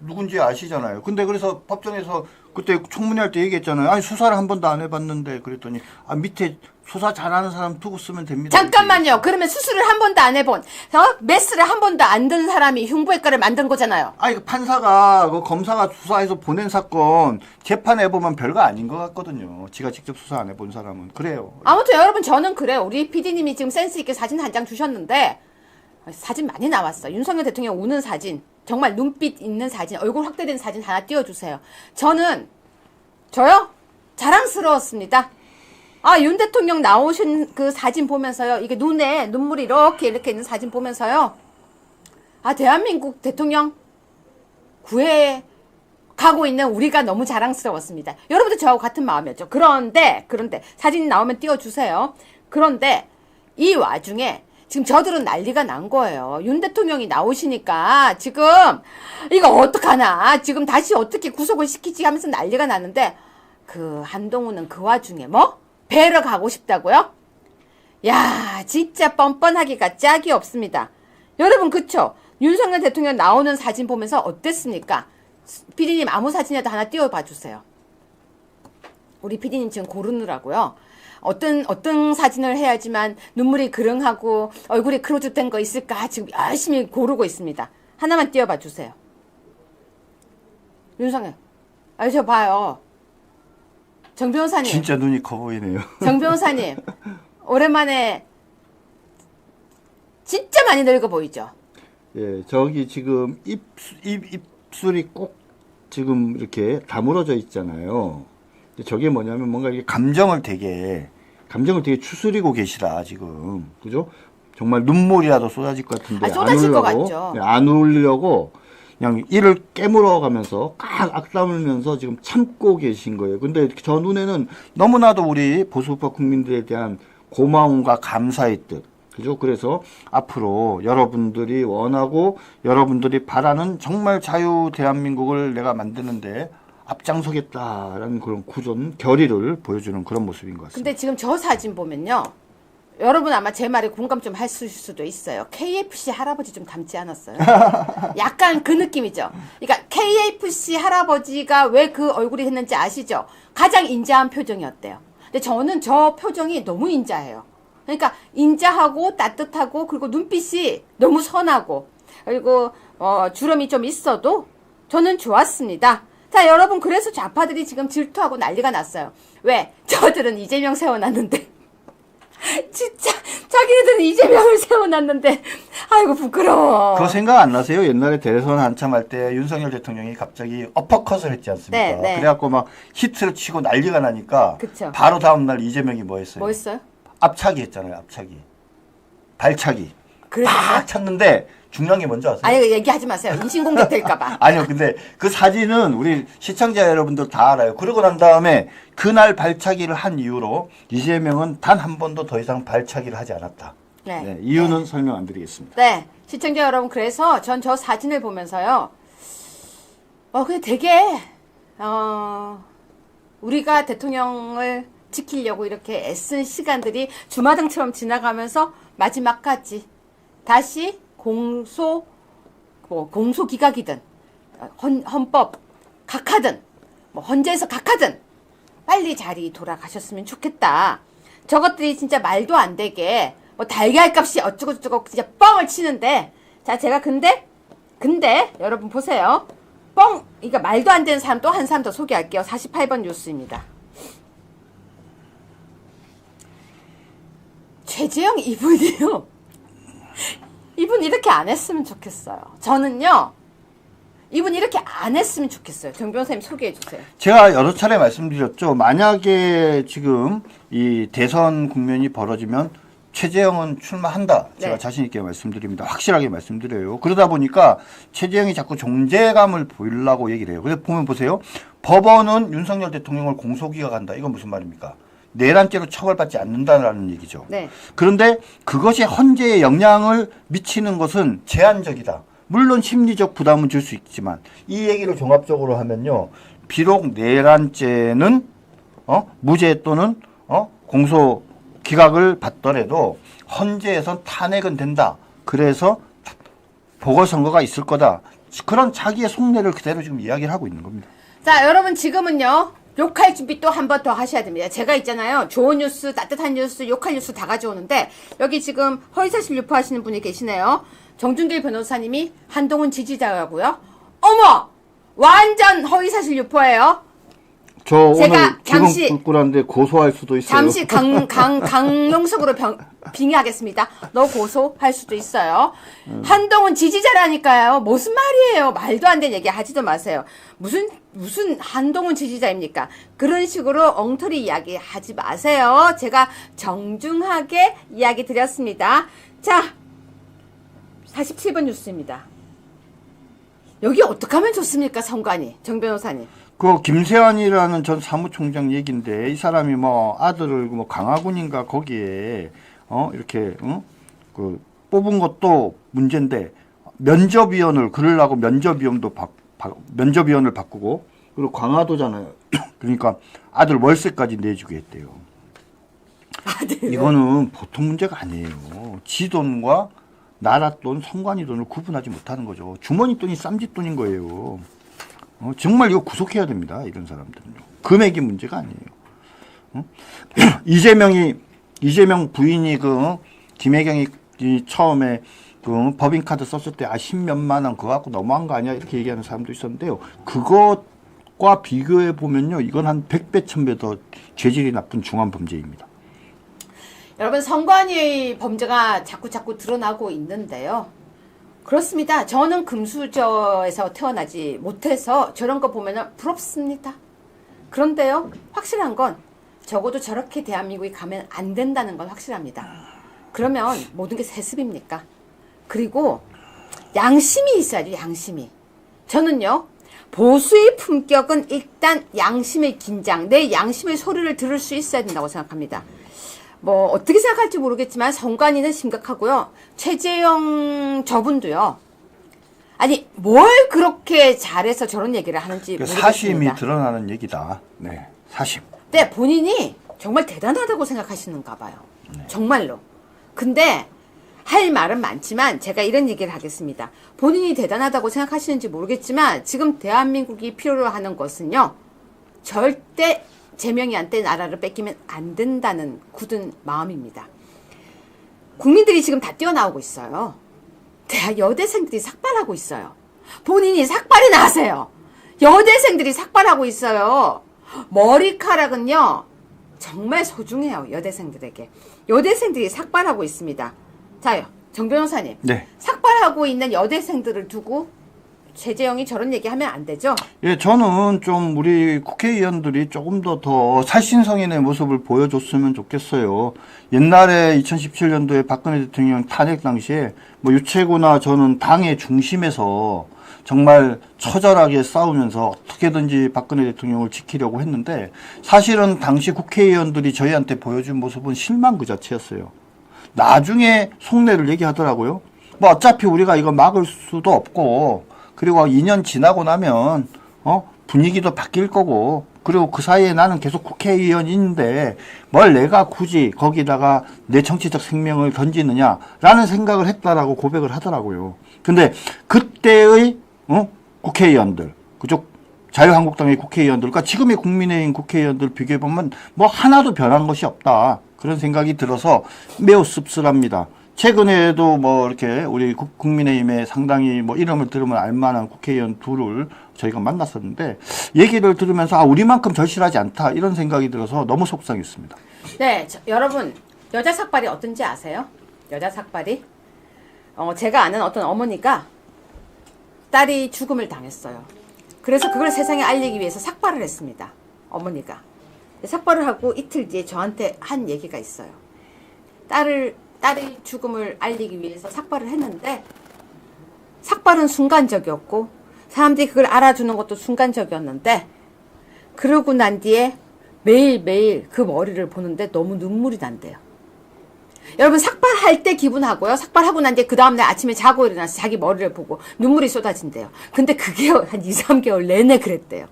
누군지 아시잖아요. 근데 그래서 법정에서 그때 청문회 할 때 얘기했잖아요. 아니, 수사를 한 번도 안 해봤는데 그랬더니 밑에 수사 잘하는 사람 두고 쓰면 됩니다. 잠깐만요. 그러면 수술을 한 번도 안 해본, 메스를 한 번도 안 든 사람이 흉부외과를 만든 거잖아요. 아니, 그 판사가, 그 검사가 수사해서 보낸 사건 재판해보면 별거 아닌 것 같거든요. 지가 직접 수사 안 해본 사람은. 그래요. 아무튼 여러분 저는 그래요. 우리 PD님이 지금 센스 있게 사진 한 장 주셨는데 사진 많이 나왔어. 윤석열 대통령 우는 사진, 정말 눈빛 있는 사진, 얼굴 확대된 사진 하나 띄워주세요. 저요? 자랑스러웠습니다. 아, 윤 대통령 나오신 그 사진 보면서요. 이게 눈에 눈물이 이렇게 있는 사진 보면서요. 아, 대한민국 대통령 구해 가고 있는 우리가 너무 자랑스러웠습니다. 여러분도 저하고 같은 마음이었죠. 그런데 사진 나오면 띄워주세요. 그런데 이 와중에 지금 저들은 난리가 난 거예요. 윤 대통령이 나오시니까 지금 이거 어떡하나. 지금 다시 어떻게 구속을 시키지 하면서 난리가 나는데 그 한동훈은 그 와중에 배러 가고 싶다고요? 야, 진짜 뻔뻔하기가 짝이 없습니다. 여러분 그쵸? 윤석열 대통령 나오는 사진 보면서 어땠습니까? 피디님 아무 사진이라도 하나 띄워봐 주세요. 우리 피디님 지금 고르느라고요. 어떤 사진을 해야지만 눈물이 그릉하고 얼굴이 크로즈된 거 있을까 지금 열심히 고르고 있습니다. 하나만 띄워봐 주세요. 윤석열, 저 봐요. 정 변호사님. 진짜 눈이 커 보이네요. 정 변호사님, 오랜만에 진짜 많이 늙어 보이죠? 예, 저기 지금 입술이 꼭 지금 이렇게 다물어져 있잖아요. 저게 뭐냐면 뭔가 이게 감정을 되게 추스리고 계시다, 지금. 그죠? 정말 눈물이라도 쏟아질 것 같은데. 쏟아질 것 같죠. 안 울려고 그냥 이를 깨물어 가면서 악 다물면서 지금 참고 계신 거예요. 근데 저 눈에는 너무나도 우리 보수파 국민들에 대한 고마움과 감사의 뜻. 그죠? 그래서 앞으로 여러분들이 원하고 여러분들이 바라는 정말 자유 대한민국을 내가 만드는데 앞장서겠다라는 그런 구전, 결의를 보여주는 그런 모습인 것 같습니다. 근데 지금 저 사진 보면요. 여러분 아마 제 말에 공감 좀 하실 수도 있어요. KFC 할아버지 좀 닮지 않았어요? 약간 그 느낌이죠. 그러니까 KFC 할아버지가 왜 그 얼굴이 했는지 아시죠? 가장 인자한 표정이었대요. 근데 저는 저 표정이 너무 인자해요. 그러니까 인자하고 따뜻하고 그리고 눈빛이 너무 선하고 그리고 주름이 좀 있어도 저는 좋았습니다. 자, 여러분 그래서 좌파들이 지금 질투하고 난리가 났어요. 왜? 저들은 이재명 세워놨는데 진짜 자기네들은 이재명을 세워놨는데 아이고 부끄러워. 그거 생각 안 나세요? 옛날에 대선 한참 할 때 윤석열 대통령이 갑자기 어퍼컷을 했지 않습니까? 네. 그래갖고 막 히트를 치고 난리가 나니까 그쵸. 바로 다음날 이재명이 뭐 했어요? 뭐 했어요? 앞차기 했잖아요. 앞차기. 발차기. 그러셨어요? 팍 찼는데 중요한 게 뭔지 아세요? 아니 얘기하지 마세요. 인신공격 될까봐. 아니요, 근데 그 사진은 우리 시청자 여러분들 다 알아요. 그러고 난 다음에 그날 발차기를 한 이후로 이재명은 단 한 번도 더 이상 발차기를 하지 않았다. 네. 네, 이유는 설명 안 드리겠습니다. 네, 시청자 여러분, 그래서 전 저 사진을 보면서요, 근데 되게, 우리가 대통령을 지키려고 이렇게 애쓴 시간들이 주마등처럼 지나가면서 마지막까지 다시 공소기각이든, 헌법 각하든, 헌재에서 각하든, 빨리 자리 돌아가셨으면 좋겠다. 저것들이 진짜 말도 안 되게, 달걀값이 어쩌고저쩌고 진짜 뻥을 치는데, 자, 제가 근데 여러분 보세요. 그러니까 말도 안 되는 사람 또 한 사람 더 소개할게요. 48번 뉴스입니다. 최재형 이분이요. 이분 이렇게 안 했으면 좋겠어요. 저는요, 이분 이렇게 안 했으면 좋겠어요. 정 변호사님 소개해 주세요. 제가 여러 차례 말씀드렸죠. 만약에 지금 이 대선 국면이 벌어지면 최재형은 출마한다. 제가 네. 자신 있게 말씀드립니다. 확실하게 말씀드려요. 그러다 보니까 최재형이 자꾸 존재감을 보이려고 얘기를 해요. 그래서 보세요. 법원은 윤석열 대통령을 공소기각한다. 이건 무슨 말입니까? 내란죄로 처벌받지 않는다라는 얘기죠. 네. 그런데 그것이 헌재에 영향을 미치는 것은 제한적이다. 물론 심리적 부담은 줄 수 있지만 이 얘기를 종합적으로 하면요. 비록 내란죄는 무죄 또는 공소 기각을 받더라도 헌재에선 탄핵은 된다. 그래서 보궐선거가 있을 거다. 그런 자기의 속내를 그대로 지금 이야기를 하고 있는 겁니다. 자, 여러분 지금은요. 욕할 준비 또 한 번 더 하셔야 됩니다. 제가 있잖아요. 좋은 뉴스, 따뜻한 뉴스, 욕할 뉴스 다 가져오는데 여기 지금 허위사실 유포하시는 분이 계시네요. 정준길 변호사님이 한동훈 지지자라고요? 어머! 완전 허위사실 유포예요. 저 제가 오늘 잠시 기분 꿀꿀한데 고소할 수도 있어요. 잠시 강용석으로 빙의하겠습니다. 너 고소할 수도 있어요. 한동훈 지지자라니까요. 무슨 말이에요. 말도 안 되는 얘기 하지도 마세요. 무슨 한동훈 지지자입니까? 그런 식으로 엉터리 이야기 하지 마세요. 제가 정중하게 이야기 드렸습니다. 자, 47번 뉴스입니다. 여기 어떻게 하면 좋습니까, 선관위? 정 변호사님. 그 김세환이라는 전 사무총장 얘기인데 이 사람이 아들을 강화군인가 거기에 이렇게 그 뽑은 것도 문제인데 면접위원을 그러려고 면접위원을 바꾸고 그리고 강화도잖아요. 그러니까 아들 월세까지 내주게 했대요. 이거는 보통 문제가 아니에요. 지 돈과 나라 돈, 선관위 돈을 구분하지 못하는 거죠. 주머니 돈이 쌈짓돈인 거예요. 정말 이거 구속해야 됩니다. 이런 사람들은요. 금액이 문제가 아니에요. 이재명 부인이 김혜경이 처음에 법인카드 썼을 때 10몇만 원 그거 갖고 너무한 거 아니야? 이렇게 얘기하는 사람도 있었는데요. 그것과 비교해 보면요. 이건 한 100배, 1000배 더 죄질이 나쁜 중환범죄입니다. 여러분, 선관위 범죄가 자꾸 드러나고 있는데요. 그렇습니다. 저는 금수저에서 태어나지 못해서 저런 거 보면 부럽습니다. 그런데요, 확실한 건 적어도 저렇게 대한민국이 가면 안 된다는 건 확실합니다. 그러면 모든 게 세습입니까? 그리고 양심이 있어야죠, 양심이. 저는요, 보수의 품격은 일단 양심의 긴장, 내 양심의 소리를 들을 수 있어야 된다고 생각합니다. 어떻게 생각할지 모르겠지만 선관위는 심각하고요. 최재형 저분도요. 아니, 뭘 그렇게 잘해서 저런 얘기를 하는지 모르겠습니다. 사심이 드러나는 얘기다. 네, 사심. 네, 본인이 정말 대단하다고 생각하시는가 봐요. 네. 정말로. 근데 할 말은 많지만 제가 이런 얘기를 하겠습니다. 본인이 대단하다고 생각하시는지 모르겠지만 지금 대한민국이 필요로 하는 것은요. 절대 제명이한테 나라를 뺏기면 안 된다는 굳은 마음입니다. 국민들이 지금 다 뛰어나오고 있어요. 여대생들이 삭발하고 있어요. 본인이 삭발이나 하세요. 여대생들이 삭발하고 있어요. 머리카락은요. 정말 소중해요. 여대생들에게. 여대생들이 삭발하고 있습니다. 자요. 정 변호사님. 네. 삭발하고 있는 여대생들을 두고 최재형이 저런 얘기하면 안 되죠? 예, 저는 좀 우리 국회의원들이 조금 더 살신성인의 모습을 보여줬으면 좋겠어요. 옛날에 2017년도에 박근혜 대통령 탄핵 당시에 뭐 유채구나 저는 당의 중심에서 정말 처절하게 싸우면서 어떻게든지 박근혜 대통령을 지키려고 했는데 사실은 당시 국회의원들이 저희한테 보여준 모습은 실망 그 자체였어요. 나중에 속내를 얘기하더라고요. 뭐 어차피 우리가 이거 막을 수도 없고 그리고 2년 지나고 나면 분위기도 바뀔 거고 그리고 그 사이에 나는 계속 국회의원인데 뭘 내가 굳이 거기다가 내 정치적 생명을 던지느냐라는 생각을 했다라고 고백을 하더라고요. 근데 그때의 국회의원들 그쪽 자유한국당의 국회의원들과 지금의 국민의힘 국회의원들 비교해보면 뭐 하나도 변한 것이 없다. 그런 생각이 들어서 매우 씁쓸합니다. 최근에도 뭐 이렇게 우리 국민의힘에 상당히 뭐 이름을 들으면 알만한 국회의원 둘을 저희가 만났었는데 얘기를 들으면서 우리만큼 절실하지 않다 이런 생각이 들어서 너무 속상했습니다. 네, 여러분 여자 삭발이 어떤지 아세요? 여자 삭발이 제가 아는 어떤 어머니가 딸이 죽음을 당했어요. 그래서 그걸 세상에 알리기 위해서 삭발을 했습니다. 어머니가. 삭발을 하고 이틀 뒤에 저한테 한 얘기가 있어요. 딸의 죽음을 알리기 위해서 삭발을 했는데 삭발은 순간적이었고 사람들이 그걸 알아주는 것도 순간적이었는데 그러고 난 뒤에 매일매일 그 머리를 보는데 너무 눈물이 난대요. 여러분 삭발할 때 기분하고요. 삭발하고 난 뒤에 그 다음날 아침에 자고 일어나서 자기 머리를 보고 눈물이 쏟아진대요. 근데 그게 한 2, 3개월 내내 그랬대요.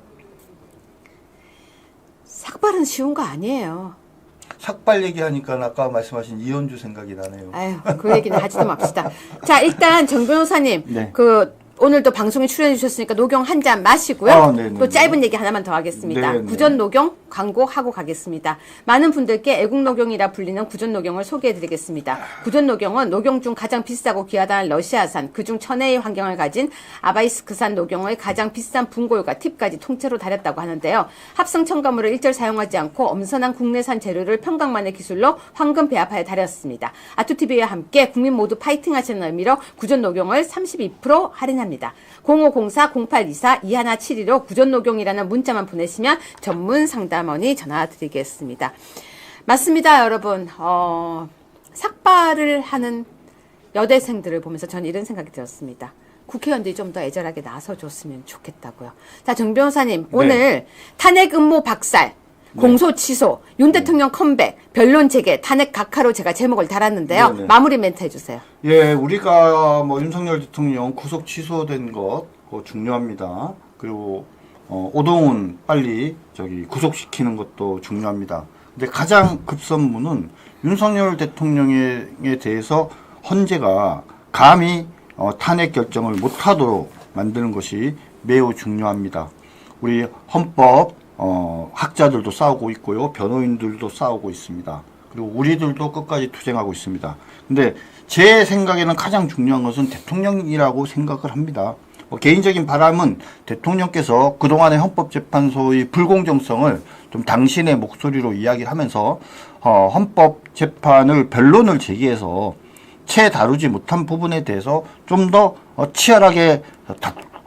삭발은 쉬운 거 아니에요. 삭발 얘기하니까 아까 말씀하신 이현주 생각이 나네요. 아유, 그 얘기는 하지도 맙시다. 자, 일단 정 변호사님, 네. 오늘도 방송에 출연해 주셨으니까 녹용 한 잔 마시고요. 네네. 또 짧은 얘기 하나만 더 하겠습니다. 네네. 구전 녹용 광고하고 가겠습니다. 많은 분들께 애국 녹용이라 불리는 구전 녹용을 소개해 드리겠습니다. 구전 녹용은 녹용 중 가장 비싸고 귀하다는 러시아산, 그중 천혜의 환경을 가진 아바이스크산 녹용의 가장 비싼 분골과 팁까지 통째로 다렸다고 하는데요. 합성 첨가물을 일절 사용하지 않고 엄선한 국내산 재료를 평강만의 기술로 황금 배합하여 다렸습니다. 아투TV와 함께 국민 모두 파이팅 하시는 의미로 구전 녹용을 32% 할인합니다. 0504-0824-2172로 구전녹용이라는 문자만 보내시면 전문 상담원이 전화드리겠습니다. 맞습니다, 여러분. 삭발을 하는 여대생들을 보면서 저는 이런 생각이 들었습니다. 국회의원들이 좀 더 애절하게 나서줬으면 좋겠다고요. 자, 정 변호사님, 네. 오늘 탄핵 음모 박살, 공소 취소, 윤 대통령 컴백, 변론 재개, 탄핵 각하로 제가 제목을 달았는데요. 네네. 마무리 멘트 해주세요. 예, 우리가 뭐 윤석열 대통령 구속 취소된 것 그거 중요합니다. 그리고 오동훈 빨리 구속시키는 것도 중요합니다. 근데 가장 급선무는 윤석열 대통령에 대해서 헌재가 감히 탄핵 결정을 못하도록 만드는 것이 매우 중요합니다. 우리 헌법 학자들도 싸우고 있고요. 변호인들도 싸우고 있습니다. 그리고 우리들도 끝까지 투쟁하고 있습니다. 근데 제 생각에는 가장 중요한 것은 대통령이라고 생각을 합니다. 개인적인 바람은 대통령께서 그동안의 헌법재판소의 불공정성을 좀 당신의 목소리로 이야기하면서 헌법재판을 변론을 제기해서 채 다루지 못한 부분에 대해서 좀 더 치열하게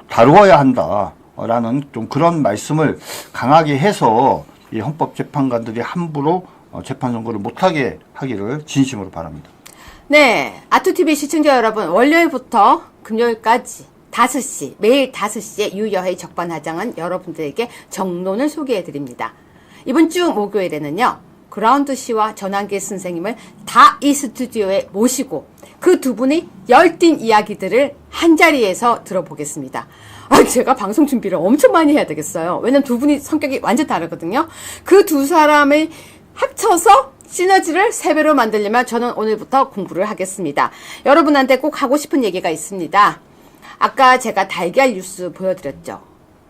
다루어야 한다. 라는 좀 그런 말씀을 강하게 해서 이 헌법재판관들이 함부로 재판 선고를 못하게 하기를 진심으로 바랍니다. 네, 아투TV 시청자 여러분, 월요일부터 금요일까지 5시, 매일 5시에 유여의 적반하장은 여러분들에게 정론을 소개해드립니다. 이번 주 목요일에는요, 그라운드 씨와 전환기 선생님을 다 이 스튜디오에 모시고 그 두 분이 열띤 이야기들을 한자리에서 들어보겠습니다. 제가 방송 준비를 엄청 많이 해야 되겠어요. 왜냐면 두 분이 성격이 완전 다르거든요. 그 두 사람을 합쳐서 시너지를 3배로 만들려면 저는 오늘부터 공부를 하겠습니다. 여러분한테 꼭 하고 싶은 얘기가 있습니다. 아까 제가 달걀 뉴스 보여드렸죠.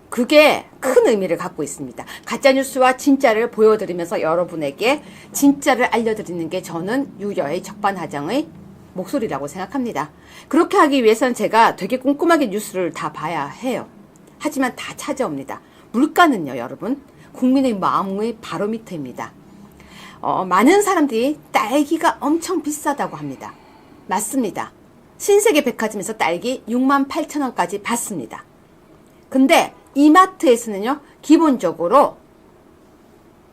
그게 큰 의미를 갖고 있습니다. 가짜뉴스와 진짜를 보여드리면서 여러분에게 진짜를 알려드리는 게 저는 유여의 적반하장의 목소리라고 생각합니다. 그렇게 하기 위해서는 제가 되게 꼼꼼하게 뉴스를 다 봐야 해요. 하지만 다 찾아옵니다. 물가는요, 여러분, 국민의 마음의 바로미터입니다. 많은 사람들이 딸기가 엄청 비싸다고 합니다. 맞습니다. 신세계 백화점에서 딸기 68,000원까지 받습니다. 근데 이마트에서는요, 기본적으로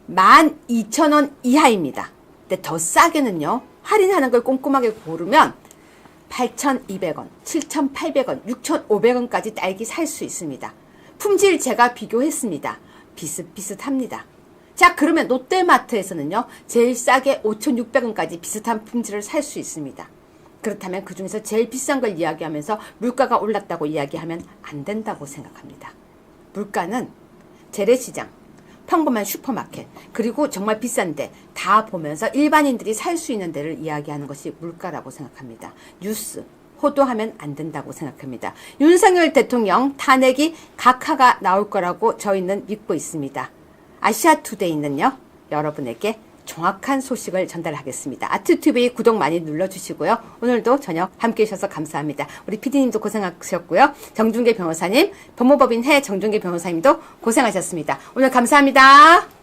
12,000원 이하입니다. 근데 더 싸게는요, 할인하는 걸 꼼꼼하게 고르면 8,200원, 7,800원, 6,500원까지 딸기 살 수 있습니다. 품질 제가 비교했습니다. 비슷비슷합니다. 자, 그러면 롯데마트에서는요, 제일 싸게 5,600원까지 비슷한 품질을 살 수 있습니다. 그렇다면 그 중에서 제일 비싼 걸 이야기하면서 물가가 올랐다고 이야기하면 안 된다고 생각합니다. 물가는 재래시장, 평범한 슈퍼마켓, 그리고 정말 비싼데 다 보면서 일반인들이 살 수 있는 데를 이야기하는 것이 물가라고 생각합니다. 뉴스, 호도하면 안 된다고 생각합니다. 윤석열 대통령 탄핵이 각하가 나올 거라고 저희는 믿고 있습니다. 아시아투데이는요, 여러분에게 정확한 소식을 전달하겠습니다. 아트TV 구독 많이 눌러주시고요. 오늘도 저녁 함께 해주셔서 감사합니다. 우리 PD님도 고생하셨고요. 정준계 변호사님, 법무법인 정준계 변호사님도 고생하셨습니다. 오늘 감사합니다.